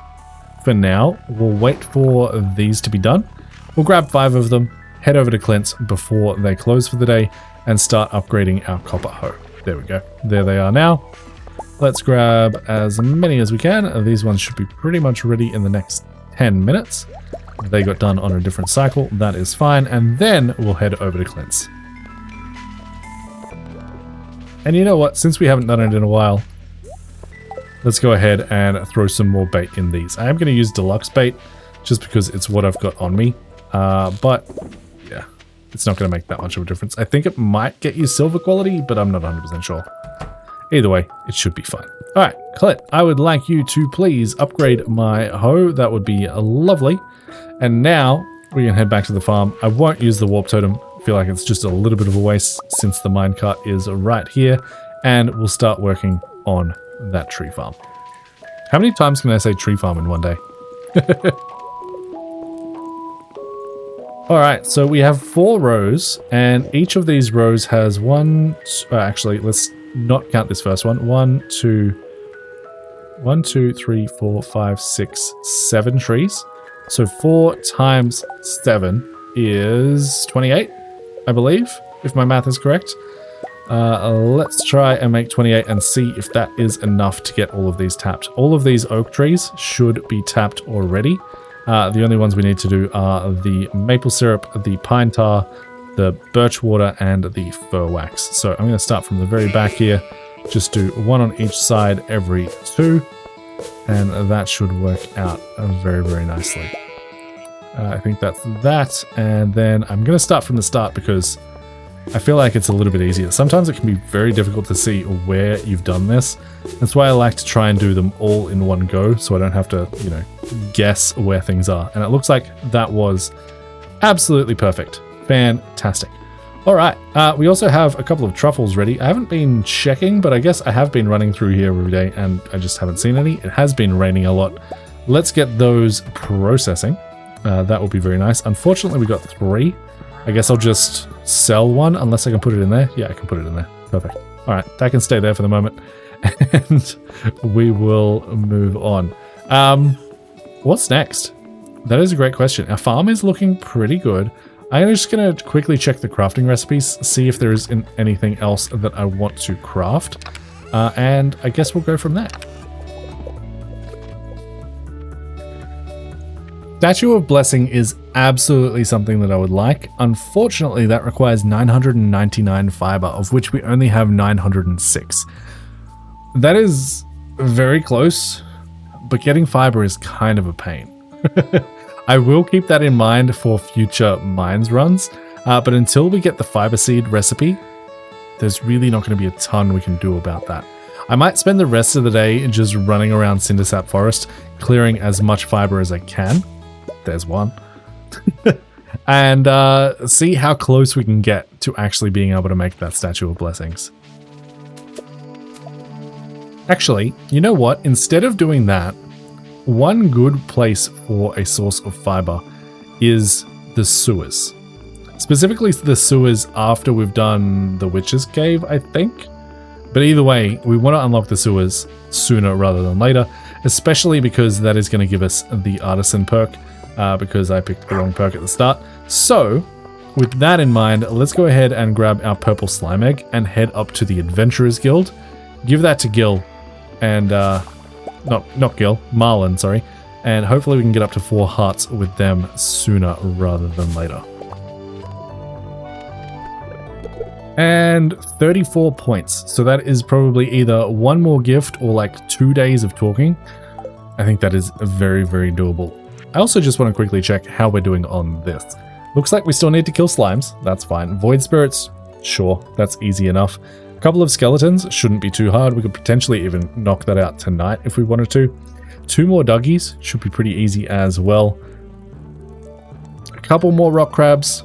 for now. We'll wait for these to be done. We'll grab 5 of them, head over to Clint's before they close for the day, and start upgrading our copper hoe. There we go. There they are now. Let's grab as many as we can. These ones should be pretty much ready in the next 10 minutes. They got done on a different cycle. That is fine. And then we'll head over to Clint's. And you know what? Since we haven't done it in a while, let's go ahead and throw some more bait in these. I am going to use deluxe bait just because it's what I've got on me. But yeah, it's not going to make that much of a difference. I think it might get you silver quality, but I'm not 100% sure. Either way, it should be fine. Alright, Clint, I would like you to please upgrade my hoe. That would be lovely. And now we can head back to the farm. I won't use the warp totem. I feel like it's just a little bit of a waste since the minecart is right here. And we'll start working on that tree farm. How many times can I say tree farm in one day? Alright, so we have 4 rows, and each of these rows has one... actually, let's not count this first one. 1, 2, 3, 4, 5, 6, 7 trees. So 4 times 7 is 28, I believe, if my math is correct. Let's try and make 28 and see if that is enough to get all of these tapped. All of these oak trees should be tapped already. The only ones we need to do are the maple syrup, the pine tar, the birch water, and the fir wax. So I'm going to start from the very back here. Just do 1 on each side every 2. And that should work out very, very nicely. I think that's that. And then I'm going to start from the start because I feel like it's a little bit easier. Sometimes it can be very difficult to see where you've done this. That's why I like to try and do them all in one go so I don't have to, you know, guess where things are. And it looks like that was absolutely perfect. Fantastic. All right. We also have a couple of truffles ready. I haven't been checking, but I guess I have been running through here every day and I just haven't seen any. It has been raining a lot let's get those processing. That will be very nice. Unfortunately, we got 3. I guess I'll just sell one unless I can put it in there. Yeah, I can put it in there. Perfect. All right, that can stay there for the moment. And we will move on. What's next? That is a great question. Our farm is looking pretty good. I'm just going to quickly check the crafting recipes, see if there is anything else that I want to craft. And I guess we'll go from there. Statue of Blessing is absolutely something that I would like. Unfortunately, that requires 999 fiber, of which we only have 906. That is very close, but getting fiber is kind of a pain. I will keep that in mind for future mines runs, but until we get the fiber seed recipe, there's really not going to be a ton we can do about that. I might spend the rest of the day just running around Cindersap Forest, clearing as much fiber as I can. There's one. And see how close we can get to actually being able to make that Statue of Blessings. Actually, you know what? Instead of doing that, one good place for a source of fiber is the sewers. Specifically the sewers after we've done the Witch's Cave, I think. But either way, we want to unlock the sewers sooner rather than later, especially because that is going to give us the Artisan perk, because I picked the wrong perk at the start. So, with that in mind, let's go ahead and grab our purple slime egg and head up to the Adventurers Guild. Give that to Gil, and not Gil, Marlin, sorry. And hopefully we can get up to 4 hearts with them sooner rather than later. And 34 points. So that is probably either one more gift or like 2 days of talking. I think that is very, very doable. I also just want to quickly check how we're doing on this. Looks like we still need to kill slimes. That's fine. Void spirits, sure, that's easy enough. A couple of skeletons shouldn't be too hard. We could potentially even knock that out tonight if we wanted to. 2 more duggies should be pretty easy as well. A couple more rock crabs,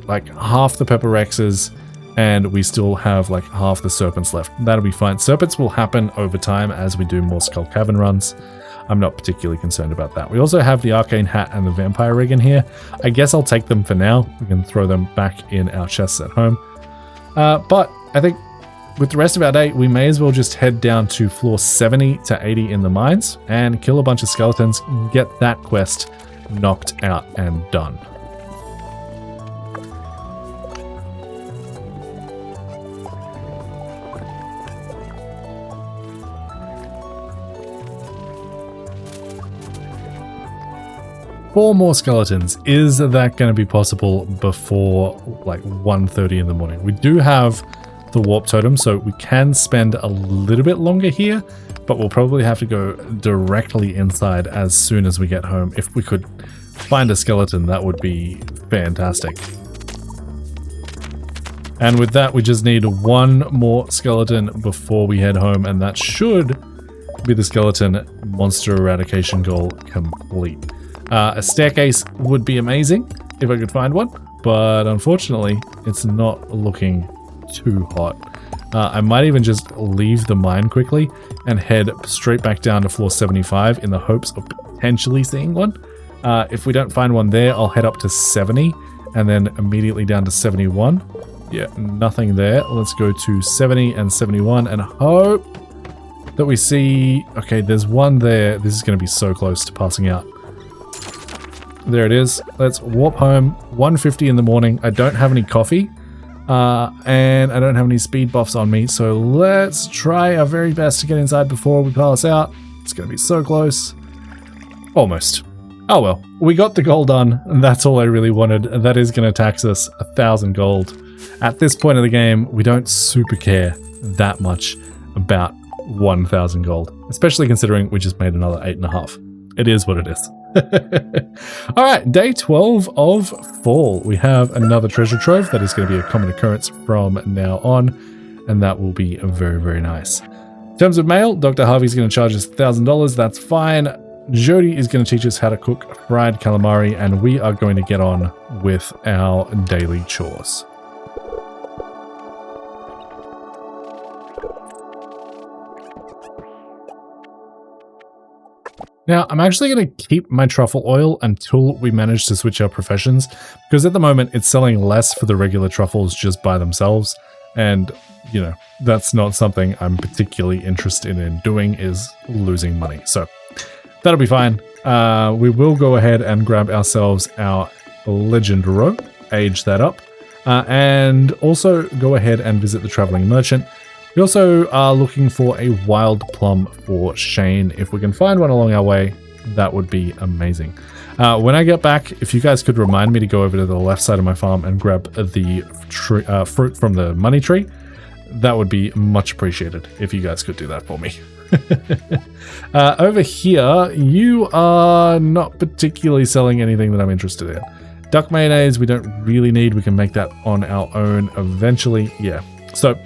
like half the pepper rexes, and we still have like half the serpents left. That'll be fine. Serpents will happen over time as we do more Skull Cavern runs. I'm not particularly concerned about that. We also have the Arcane Hat and the Vampire Rig in here. I guess I'll take them for now. We can throw them back in our chests at home. But I think with the rest of our day, we may as well just head down to floor 70 to 80 in the mines and kill a bunch of skeletons, get that quest knocked out and done. Four more skeletons. Is that going to be possible before like 1:30 in the morning? We do have the warp totem, so we can spend a little bit longer here, but we'll probably have to go directly inside as soon as we get home. If we could find a skeleton, that would be fantastic. And with that, we just need one more skeleton before we head home, and that should be the skeleton monster eradication goal complete. A staircase would be amazing if I could find one, but unfortunately, it's not looking too hot. I might even just leave the mine quickly and head straight back down to floor 75 in the hopes of potentially seeing one. If we don't find one there, I'll head up to 70 and then immediately down to 71. Yeah, nothing there. Let's go to 70 and 71 and hope that we see... Okay, there's one there. This is going to be so close to passing out. There it is. Let's warp home. 1:50 in the morning. I don't have any coffee. And I don't have any speed buffs on me. So let's try our very best to get inside before we pass out. It's going to be so close. Almost. Oh well. We got the goal done. And that's all I really wanted. That is going to tax us 1,000 gold. At this point of the game, we don't super care that much about 1,000 gold. Especially considering we just made another 8.5. It is what it is. All right, day 12 of fall. We have another treasure trove that is going to be a common occurrence from now on, and that will be very, very nice. In terms of mail, Dr. Harvey's going to charge us $1,000. That's fine. Jody is going to teach us how to cook fried calamari, and we are going to get on with our daily chores. Now, I'm actually going to keep my truffle oil until we manage to switch our professions, because at the moment it's selling less for the regular truffles just by themselves. And, you know, that's not something I'm particularly interested in doing, is losing money. So that'll be fine. We will go ahead and grab ourselves our legend roe, age that up, and also go ahead and visit the traveling merchant. We also are looking for a wild plum for Shane. If we can find one along our way, that would be amazing. When I get back, if you guys could remind me to go over to the left side of my farm and grab the fruit from the money tree, that would be much appreciated if you guys could do that for me. Over here, you are not particularly selling anything that I'm interested in. Duck mayonnaise, we don't really need. We can make that on our own eventually. Yeah. So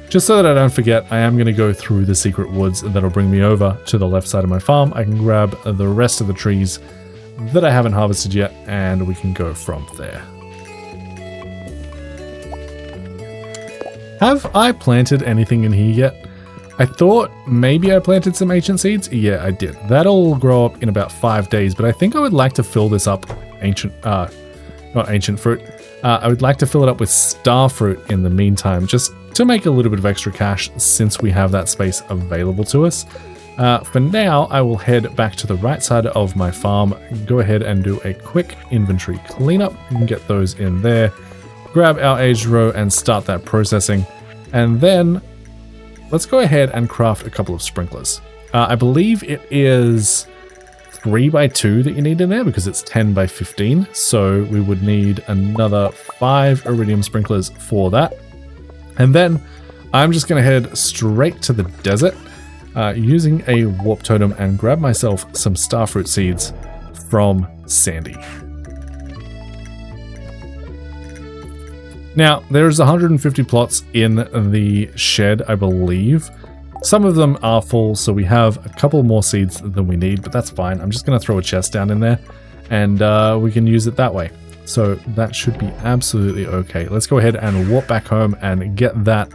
just so that I don't forget, I am going to go through the secret woods that'll bring me over to the left side of my farm. I can grab the rest of the trees that I haven't harvested yet, and we can go from there. Have I planted anything in here yet? I thought maybe I planted some ancient seeds. Yeah, I did. That'll grow up in about 5 days, but I think I would like to fill this up, not ancient fruit. I would like to fill it up with star fruit in the meantime, just to make a little bit of extra cash since we have that space available to us. For now, I will head back to the right side of my farm, go ahead and do a quick inventory cleanup and get those in there, grab our aged roe and start that processing. And then let's go ahead and craft a couple of sprinklers. I believe it is 3x2 that you need in there because it's 10x15. So we would need another 5 iridium sprinklers for that. And then I'm just going to head straight to the desert using a warp totem and grab myself some starfruit seeds from Sandy. Now, there's 150 plots in the shed, I believe. Some of them are full, so we have a couple more seeds than we need, but that's fine. I'm just going to throw a chest down in there, and we can use it that way. So that should be absolutely okay. Let's go ahead and warp back home and get that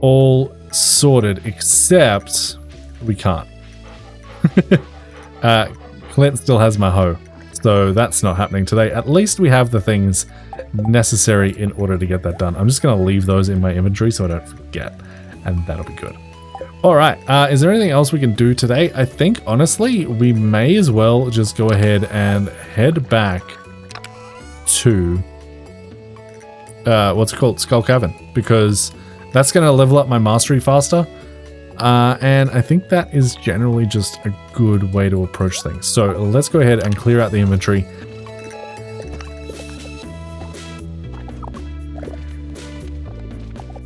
all sorted, except we can't. Clint still has my hoe, so that's not happening today. At least we have the things necessary in order to get that done. I'm just going to leave those in my inventory so I don't forget, and that'll be good. All right, is there anything else we can do today? I think, honestly, we may as well just go ahead and head back to, what's it called? Skull Cavern, because that's going to level up my mastery faster. And I think that is generally just a good way to approach things. So let's go ahead and clear out the inventory.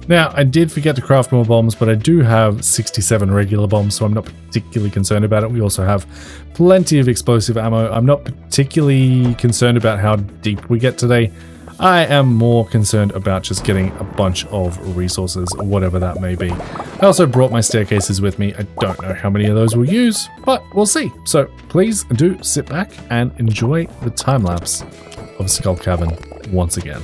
Now, I did forget to craft more bombs, but I do have 67 regular bombs, so I'm not particularly concerned about it. We also have plenty of explosive ammo. I'm not particularly concerned about how deep we get today. I am more concerned about just getting a bunch of resources, whatever that may be. I also brought my staircases with me. I don't know how many of those we'll use, but we'll see. So please do sit back and enjoy the time lapse of Skull Cavern once again.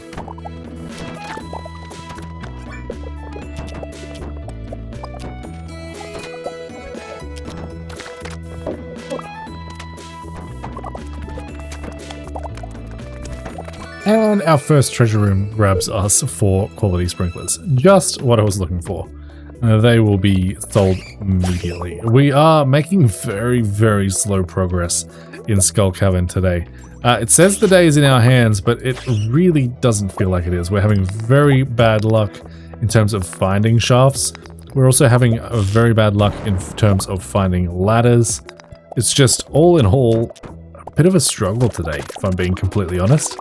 And our first treasure room grabs us for quality sprinklers. Just what I was looking for. They will be sold immediately. We are making very, very slow progress in Skull Cavern today. It says the day is in our hands, but it really doesn't feel like it is. We're having very bad luck in terms of finding shafts. We're also having a very bad luck in terms of finding ladders. It's just, all in all, a bit of a struggle today, if I'm being completely honest.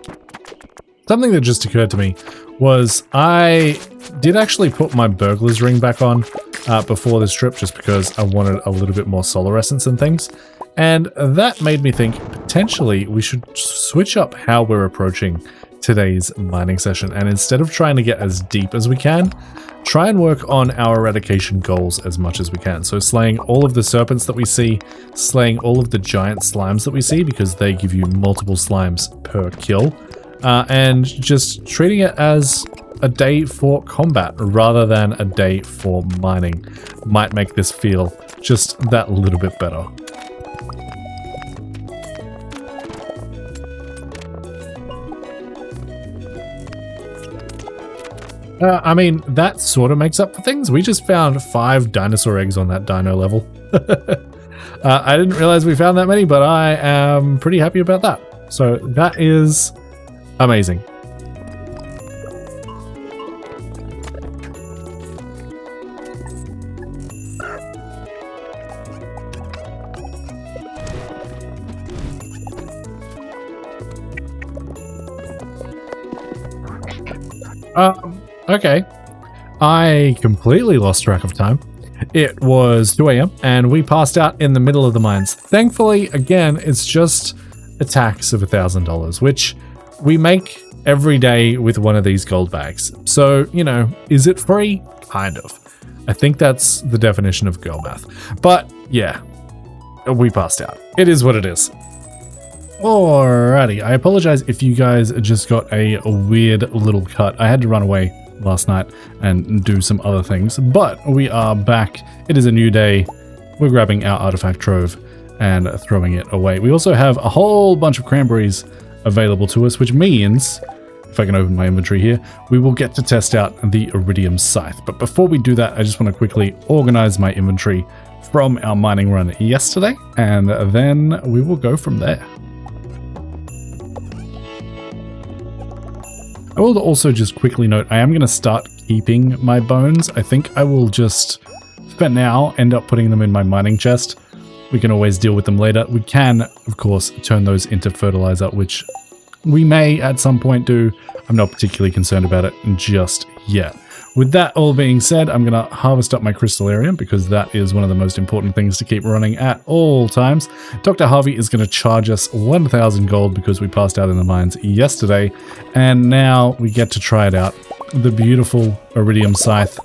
Something that just occurred to me was I did actually put my burglar's ring back on before this trip just because I wanted a little bit more solar essence and things. And that made me think potentially we should switch up how we're approaching today's mining session. And instead of trying to get as deep as we can, try and work on our eradication goals as much as we can. So slaying all of the serpents that we see, slaying all of the giant slimes that we see because they give you multiple slimes per kill. And just treating it as a day for combat rather than a day for mining might make this feel just that little bit better. I mean, that sort of makes up for things. We just found 5 dinosaur eggs on that dino level. I didn't realize we found that many, but I am pretty happy about that. So that is amazing. Okay. I completely lost track of time. It was 2 a.m. and we passed out in the middle of the mines. Thankfully, again, it's just a tax of $1,000, which we make every day with one of these gold bags. So, you know, is it free? Kind of. I think that's the definition of girl math. But yeah, we passed out. It is what it is. Alrighty, I apologize if you guys just got a weird little cut. I had to run away last night and do some other things, but we are back. It is a new day. We're grabbing our artifact trove and throwing it away. We also have a whole bunch of cranberries available to us, which means, if I can open my inventory here, we will get to test out the iridium scythe. But before we do that, I just want to quickly organize my inventory from our mining run yesterday, and then we will go from there. I will also just quickly note, I am going to start keeping my bones. I think I will just, for now, end up putting them in my mining chest. We can always deal with them later. We can, of course, turn those into fertilizer, which we may at some point do. I'm not particularly concerned about it just yet. With that all being said, I'm going to harvest up my crystallarium because that is one of the most important things to keep running at all times. Dr. Harvey is going to charge us 1,000 gold because we passed out in the mines yesterday, and now we get to try it out. The beautiful iridium scythe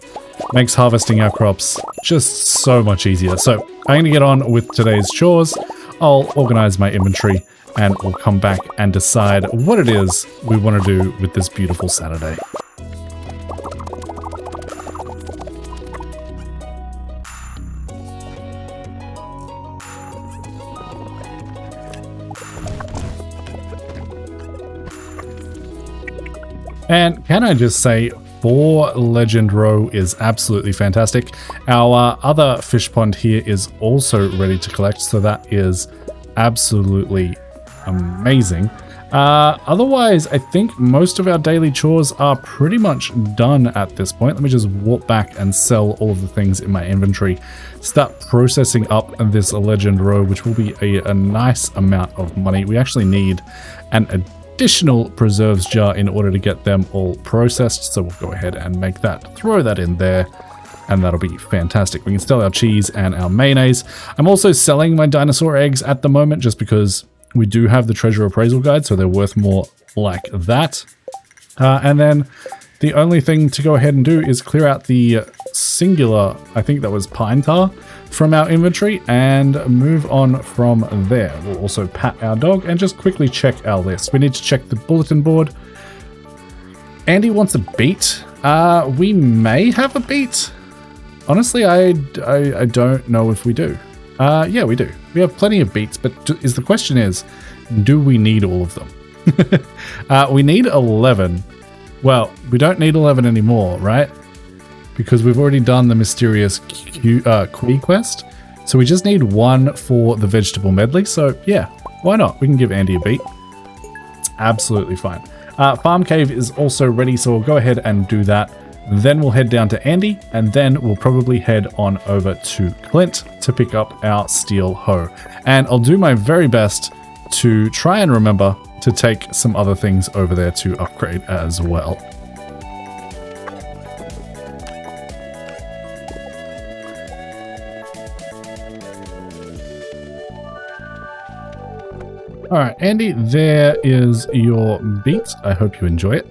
makes harvesting our crops just so much easier. So I'm going to get on with today's chores. I'll organize my inventory and we'll come back and decide what it is we want to do with this beautiful Saturday. And can I just say, 4 Legend Row is absolutely fantastic. Our other fish pond here is also ready to collect, so that is absolutely amazing. Otherwise, I think most of our daily chores are pretty much done at this point. Let me just walk back and sell all of the things in my inventory. Start processing up this Legend Row, which will be a nice amount of money. We actually need an additional preserves jar in order to get them all processed, so we'll go ahead and make that, throw that in there, and that'll be fantastic. We can sell our cheese and our mayonnaise. I'm also selling my dinosaur eggs at the moment just because we do have the treasure appraisal guide, so they're worth more like that. And then the only thing to go ahead and do is clear out the singular, I think that was pine tar, from our inventory and move on from there. We'll also pat our dog and just quickly check our list. We need to check the bulletin board. Andy wants a beet. We may have a beet. Honestly, I don't know if we do. Yeah, we do. We have plenty of beets, but the question is, do we need all of them? We need 11. Well, we don't need 11 anymore, right? Because we've already done the mysterious Quee quest. So we just need 1 for the vegetable medley. So yeah, why not? We can give Andy a beet. It's absolutely fine. Farm cave is also ready, so we'll go ahead and do that. Then we'll head down to Andy, and then we'll probably head on over to Clint to pick up our steel hoe. And I'll do my very best to try and remember to take some other things over there to upgrade as well. Alright, Andy, there is your beet. I hope you enjoy it.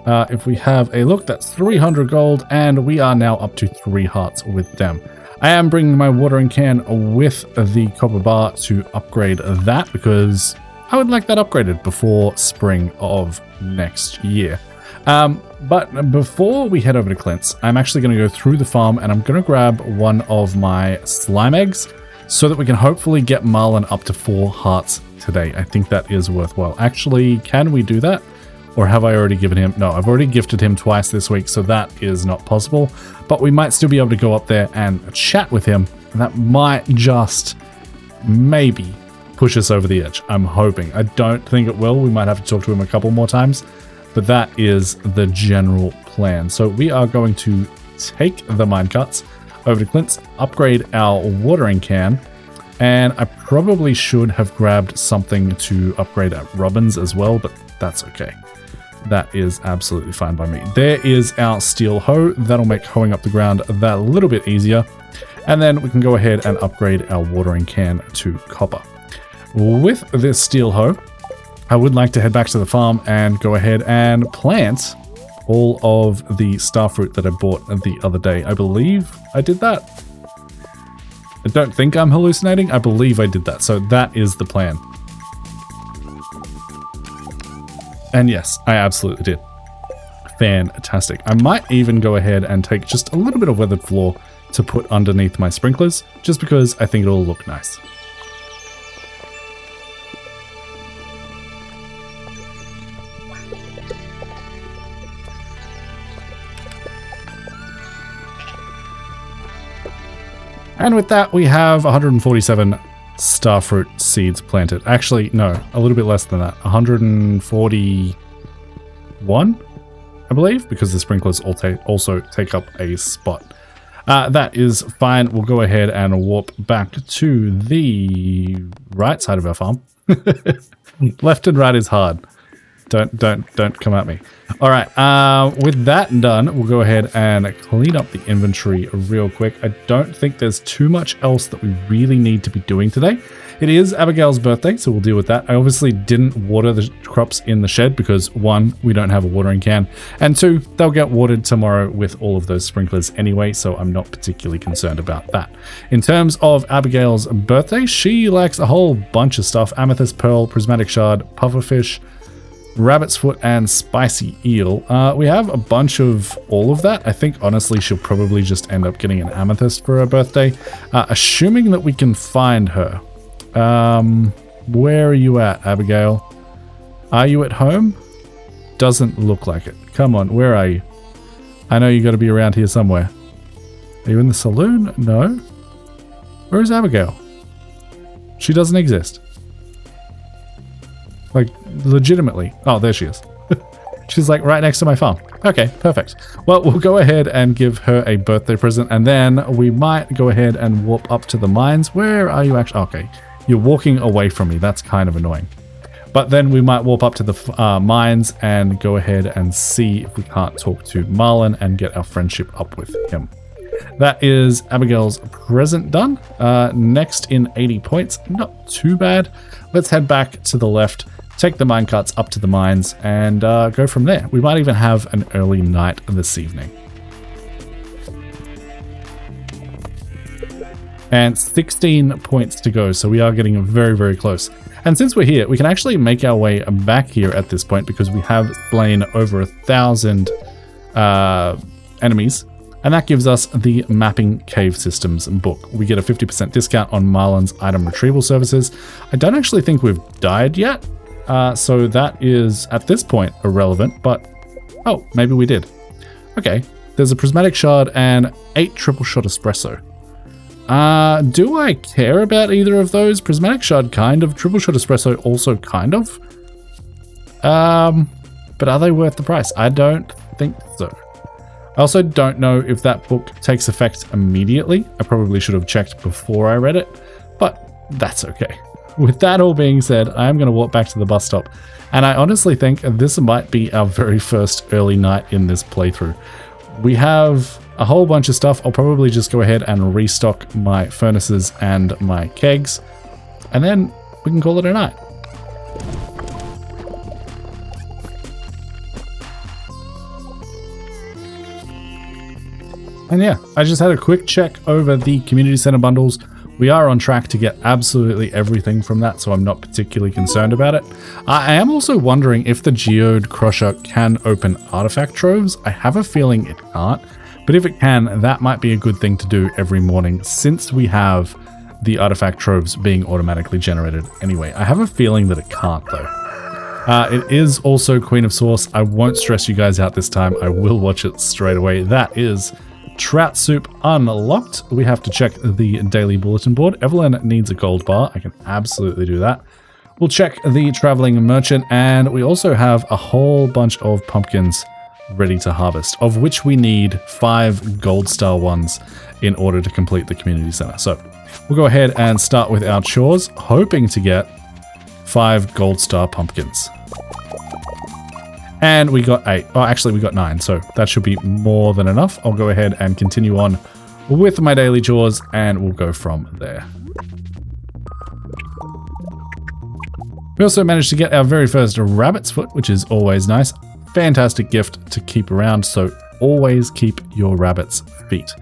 If we have a look, that's 300 gold, and we are now up to 3 hearts with them. I am bringing my watering can with the copper bar to upgrade that because I would like that upgraded before spring of next year. But before we head over to Clint's, I'm actually going to go through the farm and I'm going to grab one of my slime eggs so that we can hopefully get Marlin up to 4 hearts today. I think that is worthwhile. Actually, can we do that? Or have I already given him? No, I've already gifted him twice this week, so that is not possible. But we might still be able to go up there and chat with him. And that might just maybe push us over the edge. I'm hoping. I don't think it will. We might have to talk to him a couple more times. But that is the general plan. So we are going to take the minecarts over to Clint's, upgrade our watering can. And I probably should have grabbed something to upgrade at Robin's as well, but that's okay. That is absolutely fine by me. There is our steel hoe. That'll make hoeing up the ground that little bit easier. And then we can go ahead and upgrade our watering can to copper. With this steel hoe, I would like to head back to the farm and go ahead and plant all of the starfruit that I bought the other day. I believe I did that. I don't think I'm hallucinating. I believe I did that. So that is the plan. And yes, I absolutely did. Fantastic. I might even go ahead and take just a little bit of weathered floor to put underneath my sprinklers, just because I think it'll look nice. And with that, we have 147 starfruit seeds planted. Actually, no, a little bit less than that. 141, I believe, because the sprinklers also take up a spot. That is fine. We'll go ahead and warp back to the right side of our farm. Left and right is hard. Don't come at me. All right. With that done, we'll go ahead and clean up the inventory real quick. I don't think there's too much else that we really need to be doing today. It is Abigail's birthday, so we'll deal with that. I obviously didn't water the crops in the shed because 1, we don't have a watering can, and 2, they'll get watered tomorrow with all of those sprinklers anyway, so I'm not particularly concerned about that. In terms of Abigail's birthday, she likes a whole bunch of stuff. Amethyst pearl, prismatic shard, pufferfish, rabbit's foot, and spicy eel. We have a bunch of all of that. I think honestly she'll probably just end up getting an amethyst for her birthday, assuming that we can find her. Where are you at, Abigail? Are you at home? Doesn't look like it. Come on, where are you? I know you got to be around here somewhere. Are you in the saloon? No. Where is Abigail? She doesn't exist. Like, legitimately. Oh, there she is. She's like right next to my farm. Okay, perfect. Well, we'll go ahead and give her a birthday present, and then we might go ahead and warp up to the mines. Where are you actually? Okay, you're walking away from me. That's kind of annoying. But then we might warp up to the mines and go ahead and see if we can't talk to Marlin and get our friendship up with him. That is Abigail's present done. Next in 80 points. Not too bad. Let's head back to the left, take the minecarts up to the mines, and go from there. We might even have an early night this evening. And 16 points to go, so we are getting very, very close. And since we're here, we can actually make our way back here at this point because we have slain over 1,000 enemies. And that gives us the Mapping Cave Systems book. We get a 50% discount on Marlin's item retrieval services. I don't actually think we've died yet. So that is, at this point, irrelevant, but, oh, maybe we did. Okay, there's a prismatic shard and 8 triple shot espresso. Do I care about either of those? Prismatic shard, kind of. Triple shot espresso, also kind of. But are they worth the price? I don't think so. I also don't know if that book takes effect immediately. I probably should have checked before I read it, but that's okay. With that all being said, I'm going to walk back to the bus stop, and I honestly think this might be our very first early night in this playthrough. We have a whole bunch of stuff. I'll probably just go ahead and restock my furnaces and my kegs, and then we can call it a night. And yeah, I just had a quick check over the community center bundles. We are on track to get absolutely everything from that, so I'm not particularly concerned about it. I am also wondering if the geode crusher can open artifact troves. I have a feeling it can't, but if it can, that might be a good thing to do every morning since we have the artifact troves being automatically generated anyway. I have a feeling that it can't though. It is also Queen of Sauce. I won't stress you guys out this time. I will watch it straight away. That is Trout Soup unlocked. We have to check the daily bulletin board. Evelyn needs a gold bar. I can absolutely do that. We'll check the traveling merchant, and we also have a whole bunch of pumpkins ready to harvest, of which we need 5 gold star ones in order to complete the community center. So we'll go ahead and start with our chores, hoping to get 5 gold star pumpkins. And we got 8. Oh, actually we got 9, so that should be more than enough. I'll go ahead and continue on with my daily chores, and we'll go from there. We also managed to get our very first rabbit's foot, which is always nice. Fantastic gift to keep around, so always keep your rabbit's feet.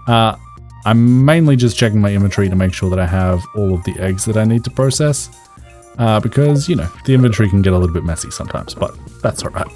I'm mainly just checking my inventory to make sure that I have all of the eggs that I need to process, because, you know, the inventory can get a little bit messy sometimes, but that's alright.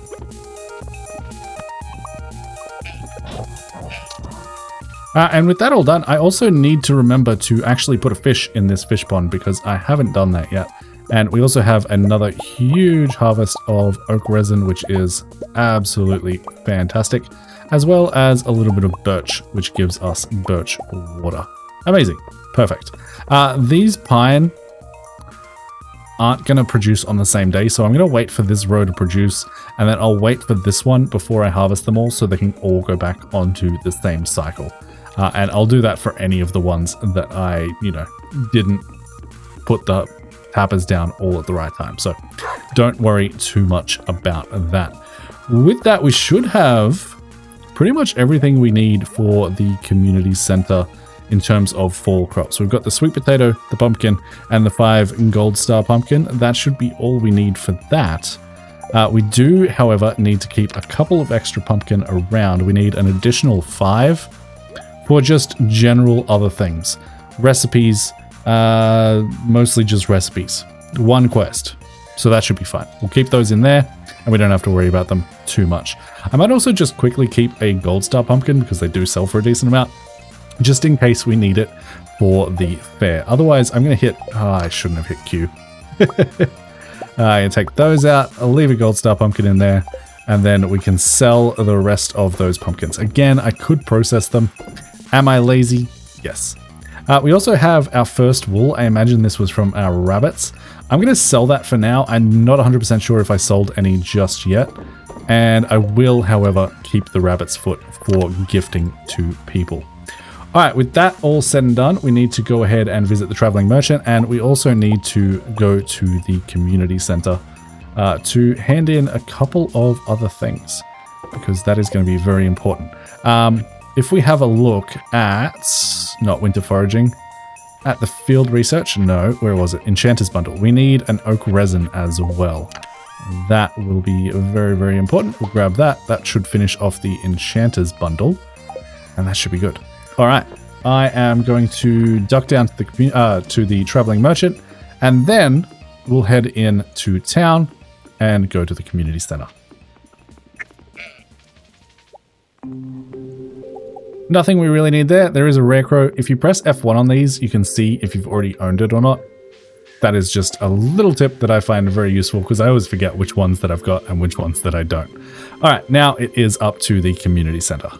And with that all done, I also need to remember to actually put a fish in this fish pond, because I haven't done that yet. And we also have another huge harvest of oak resin, which is absolutely fantastic, as well as a little bit of birch, which gives us birch water. Amazing. Perfect. These pine aren't going to produce on the same day, so I'm going to wait for this row to produce, and then I'll wait for this one before I harvest them all, so they can all go back onto the same cycle. And I'll do that for any of the ones that I, you know, didn't put the tappers down all at the right time. So don't worry too much about that. With that, we should have pretty much everything we need for the community center in terms of fall crops. We've got the sweet potato, the pumpkin, and the 5 gold star pumpkin. That should be all we need for that. We do, however, need to keep a couple of extra pumpkin around. We need an additional 5 for just general other things. Recipes, mostly just recipes. 1 quest. So that should be fine. We'll keep those in there, and we don't have to worry about them too much. I might also just quickly keep a gold star pumpkin, because they do sell for a decent amount, just in case we need it for the fair. Otherwise, I'm going to hit... Oh, I shouldn't have hit Q. I'm going to take those out. I'll leave a gold star pumpkin in there, and then we can sell the rest of those pumpkins. Again, I could process them. Am I lazy? Yes. We also have our first wool. I imagine this was from our rabbits. I'm going to sell that for now. I'm not 100% sure if I sold any just yet. And I will, however, keep the rabbit's foot for gifting to people. All right, with that all said and done, we need to go ahead and visit the traveling merchant. And we also need to go to the community center to hand in a couple of other things, because that is going to be very important. If we have a look at, not winter foraging, at the field research, no, where was it? Enchanter's bundle. We need an oak resin as well. That will be very, very important. We'll grab that. That should finish off the Enchanter's bundle, and that should be good. All right, I am going to duck down to the traveling merchant, and then we'll head in to town and go to the community center. Nothing we really need there. There is a rare crow. If you press F1 on these, you can see if you've already owned it or not. That is just a little tip that I find very useful, because I always forget which ones that I've got and which ones that I don't. All right, now it is up to the community center.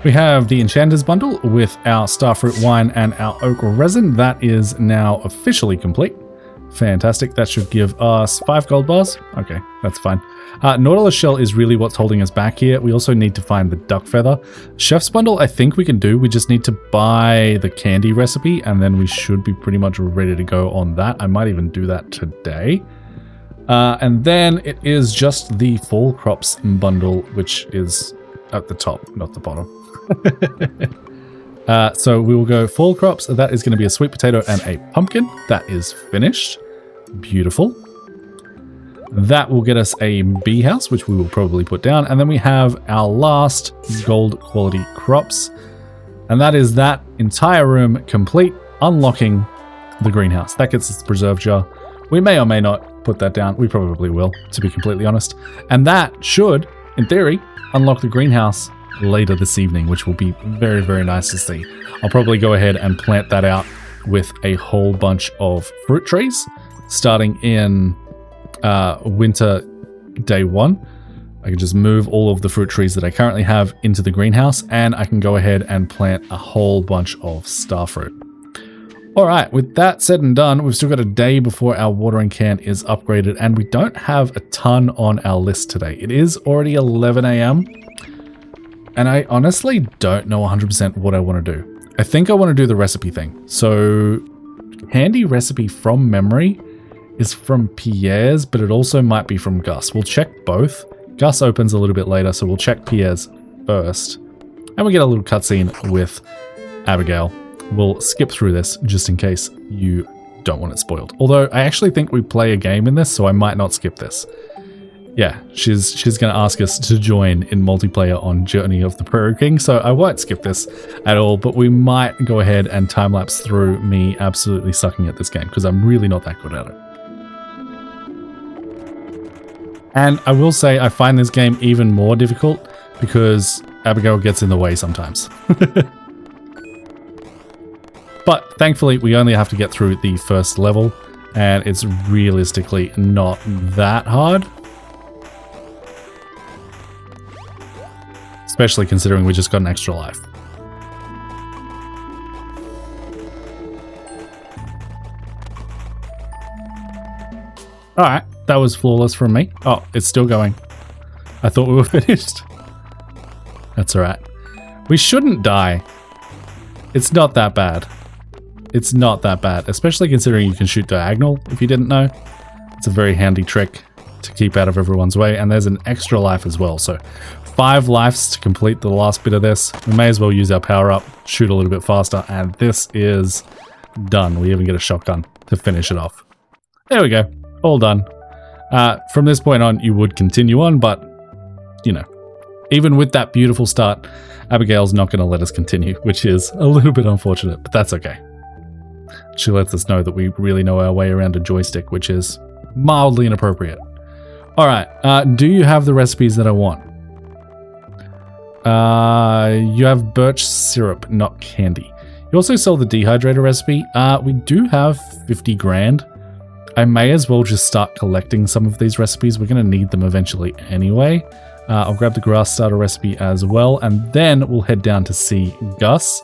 We have the Enchanter's bundle with our starfruit wine and our oak resin. That is now officially complete. Fantastic. That should give us 5 gold bars. Okay, that's fine. Nautilus shell is really what's holding us back here. We also need to find the duck feather. Chef's bundle, I think we can do. We just need to buy the candy recipe, and then we should be pretty much ready to go on that. I might even do that today. And then it is just the fall crops bundle, which is at the top, not the bottom. So we will go fall crops. That is going to be a sweet potato and a pumpkin. That is finished. Beautiful. That will get us a bee house, which we will probably put down. And then we have our last gold quality crops. And that is that entire room complete, unlocking the greenhouse. That gets us the preserve jar. We may or may not put that down. We probably will, to be completely honest. And that should, in theory, unlock the greenhouse later this evening, which will be very, very nice to see. I'll probably go ahead and plant that out with a whole bunch of fruit trees starting in winter day 1. I can just move all of the fruit trees that I currently have into the greenhouse, and I can go ahead and plant a whole bunch of starfruit. All right, with that said and done, we've still got a day before our watering can is upgraded, and we don't have a ton on our list today. It is already 11 a.m. and I honestly don't know 100% what I want to do. I think I want to do the recipe thing. So handy recipe from memory is from Pierre's, but it also might be from Gus. We'll check both. Gus opens a little bit later, so we'll check Pierre's first. And we get a little cutscene with Abigail. We'll skip through this just in case you don't want it spoiled. Although I actually think we play a game in this, so I might not skip this. Yeah, she's going to ask us to join in multiplayer on Journey of the Prairie King, so I won't skip this at all, but we might go ahead and time-lapse through me absolutely sucking at this game, because I'm really not that good at it. And I will say I find this game even more difficult because Abigail gets in the way sometimes. But thankfully, we only have to get through the first level, and it's realistically not that hard. Especially considering we just got an extra life. Alright, that was flawless from me. Oh, it's still going. I thought we were finished. That's alright. We shouldn't die. It's not that bad. It's not that bad, especially considering you can shoot diagonal, if you didn't know. It's a very handy trick to keep out of everyone's way, and there's an extra life as well, so 5 lives to complete the last bit of this. We may as well use our power up, shoot a little bit faster, and this is done. We even get a shotgun to finish it off. There we go. All done. From this point on, you would continue on, but, you know, even with that beautiful start, Abigail's not going to let us continue, which is a little bit unfortunate, but that's okay. She lets us know that we really know our way around a joystick, which is mildly inappropriate. All right, do you have the recipes that I want? You have birch syrup, not candy. You also sell the dehydrator recipe. We do have 50 grand. I may as well just start collecting some of these recipes. We're going to need them eventually anyway. I'll grab the grass starter recipe as well, and then we'll head down to see Gus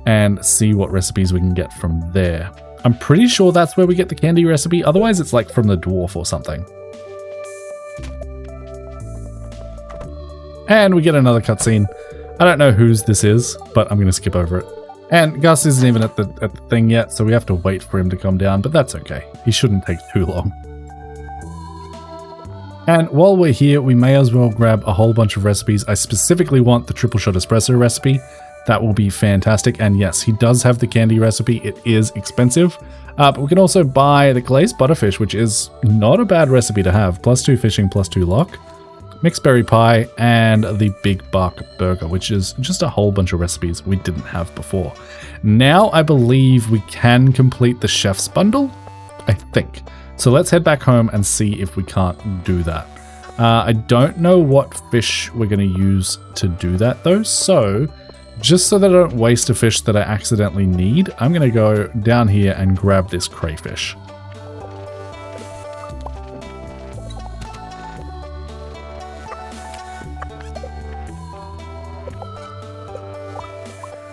and see what recipes we can get from there. I'm pretty sure that's where we get the candy recipe. Otherwise, it's like from the dwarf or something. And we get another cutscene. I don't know whose this is, but I'm going to skip over it. And Gus isn't even at the thing yet, so we have to wait for him to come down, but that's okay. He shouldn't take too long. And while we're here, we may as well grab a whole bunch of recipes. I specifically want the triple shot espresso recipe. That will be fantastic. And yes, he does have the candy recipe. It is expensive, but we can also buy the glazed butterfish, which is not a bad recipe to have. +2 fishing, +2 luck. Mixed berry pie, and the big bark burger, which is just a whole bunch of recipes we didn't have before. Now I believe we can complete the chef's bundle, I think. So let's head back home and see if we can't do that. I don't know what fish we're going to use to do that though, so just so that I don't waste a fish that I accidentally need, I'm going to go down here and grab this crayfish.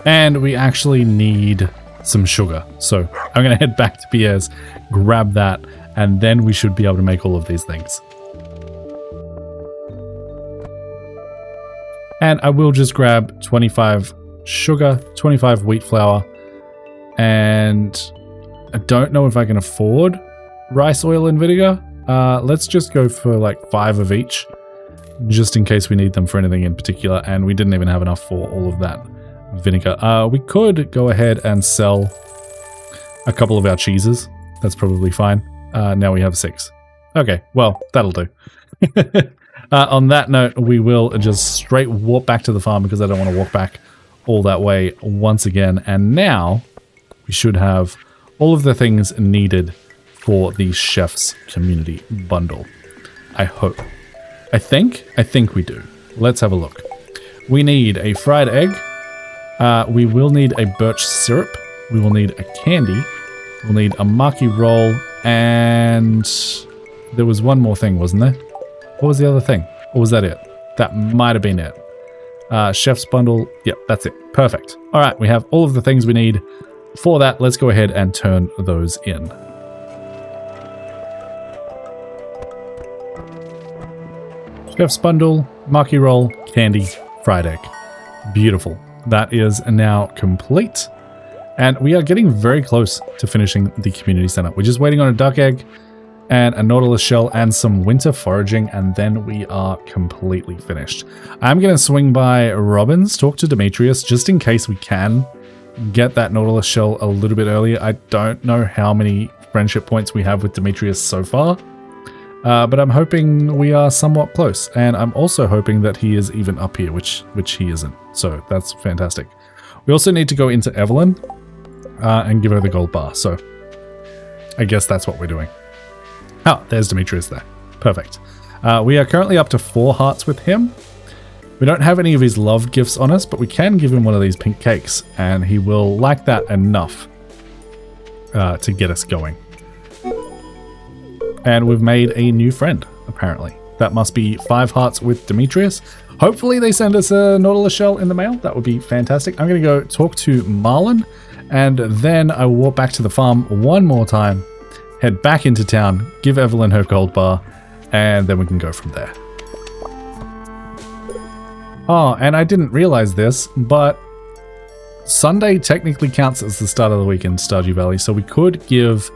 And we actually need some sugar. So I'm going to head back to Pierre's, grab that, and then we should be able to make all of these things. And I will just grab 25 sugar, 25 wheat flour, and I don't know if I can afford rice oil and vinegar. Let's just go for like 5 of each, just in case we need them for anything in particular, and we didn't even have enough for all of that vinegar. We could go ahead and sell a couple of our cheeses. That's probably fine. Now we have 6. Okay, well, that'll do. On that note, we will just straight warp back to the farm because I don't want to walk back all that way once again. And now we should have all of the things needed for the chef's community bundle. I hope. I think we do. Let's have a look. We need a fried egg. We will need a birch syrup. We will need a candy. We'll need a maki roll, and there was one more thing, wasn't there? What was the other thing? Or was that it? That might have been it. Chef's bundle. Yep, that's it. Perfect. All right, we have all of the things we need for that. Let's go ahead and turn those in. Chef's bundle, maki roll, candy, fried egg. Beautiful. That is now complete. And we are getting very close to finishing the community center. We're just waiting on a duck egg and a nautilus shell and some winter foraging, and then we are completely finished. I'm going to swing by Robin's, talk to Demetrius, just in case we can get that nautilus shell a little bit earlier. I don't know how many friendship points we have with Demetrius so far, but I'm hoping we are somewhat close. And I'm also hoping that he is even up here, which he isn't. So that's fantastic. We also need to go into Evelyn and give her the gold bar. So I guess that's what we're doing. Oh, there's Demetrius there. Perfect. We are currently up to 4 hearts with him. We don't have any of his love gifts on us, but we can give him one of these pink cakes, and he will like that enough to get us going. And we've made a new friend, apparently. That must be 5 hearts with Demetrius. Hopefully they send us a nautilus shell in the mail. That would be fantastic. I'm going to go talk to Marlon, and then I will walk back to the farm one more time, head back into town, give Evelyn her gold bar, and then we can go from there. Oh, and I didn't realize this, but Sunday technically counts as the start of the week in Stardew Valley, so we could give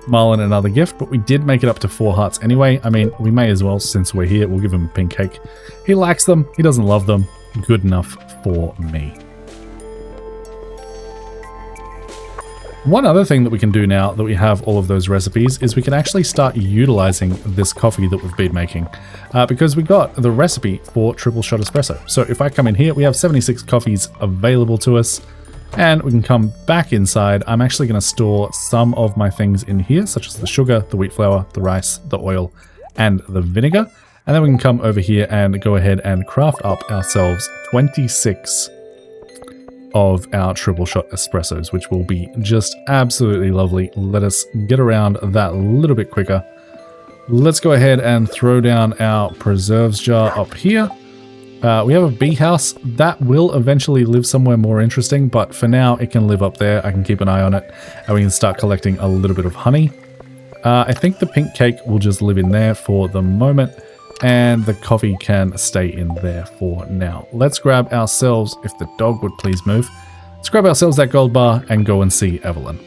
Marlon another gift, but we did make it up to 4 hearts anyway. I mean, we may as well, since we're here. We'll give him a pink cake. He likes them. He doesn't love them. Good enough for me. One other thing that we can do now that we have all of those recipes is we can actually start utilizing this coffee that we've been making because we got the recipe for triple shot espresso. So if I come in here, we have 76 coffees available to us, and we can come back inside. I'm actually going to store some of my things in here, such as the sugar, the wheat flour, the rice, the oil, and the vinegar. And then we can come over here and go ahead and craft up ourselves 26 of our triple shot espressos, which will be just absolutely lovely. Let us get around that a little bit quicker. Let's go ahead and throw down our preserves jar up here. We have a bee house that will eventually live somewhere more interesting, but for now it can live up there. I can keep an eye on it, and we can start collecting a little bit of honey. I think the pink cake will just live in there for the moment, and the coffee can stay in there for now. Let's grab ourselves, if the dog would please move, let's grab ourselves that gold bar and go and see Evelyn.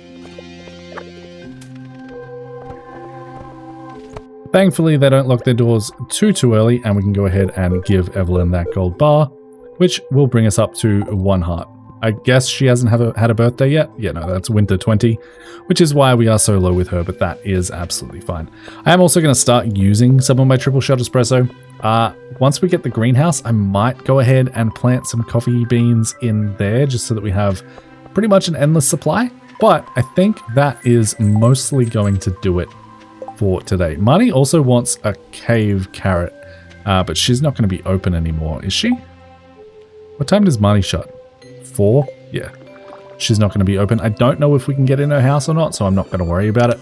Thankfully, they don't lock their doors too early, and we can go ahead and give Evelyn that gold bar, which will bring us up to 1 heart. I guess she hasn't had a birthday yet. Yeah, no, that's winter 20, which is why we are so low with her, but that is absolutely fine. I am also going to start using some of my triple shot espresso. Once we get the greenhouse, I might go ahead and plant some coffee beans in there just so that we have pretty much an endless supply. But I think that is mostly going to do it for today. Marnie also wants a cave carrot, but she's not going to be open anymore, is she? What time does Marnie shut? 4? Yeah. She's not going to be open. I don't know if we can get in her house or not, so I'm not going to worry about it.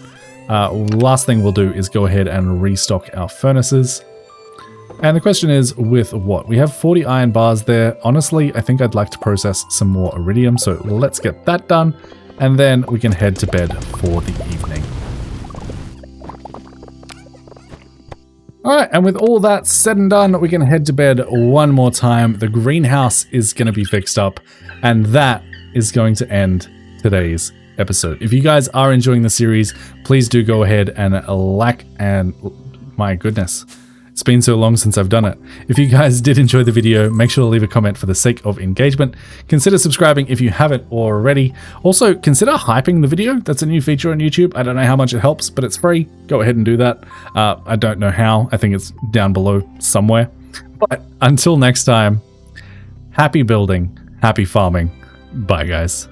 Last thing we'll do is go ahead and restock our furnaces. And the question is, with what? We have 40 iron bars there. Honestly, I think I'd like to process some more iridium, so let's get that done, and then we can head to bed for the evening. Alright, and with all that said and done, we can head to bed one more time. The greenhouse is going to be fixed up, and that is going to end today's episode. If you guys are enjoying the series, please do go ahead and like, and my goodness, it's been so long since I've done it. If you guys did enjoy the video, make sure to leave a comment for the sake of engagement. Consider subscribing if you haven't already. Also, consider hyping the video. That's a new feature on YouTube. I don't know how much it helps, but it's free. Go ahead and do that. I don't know how. I think it's down below somewhere. But until next time, happy building, happy farming. Bye, guys.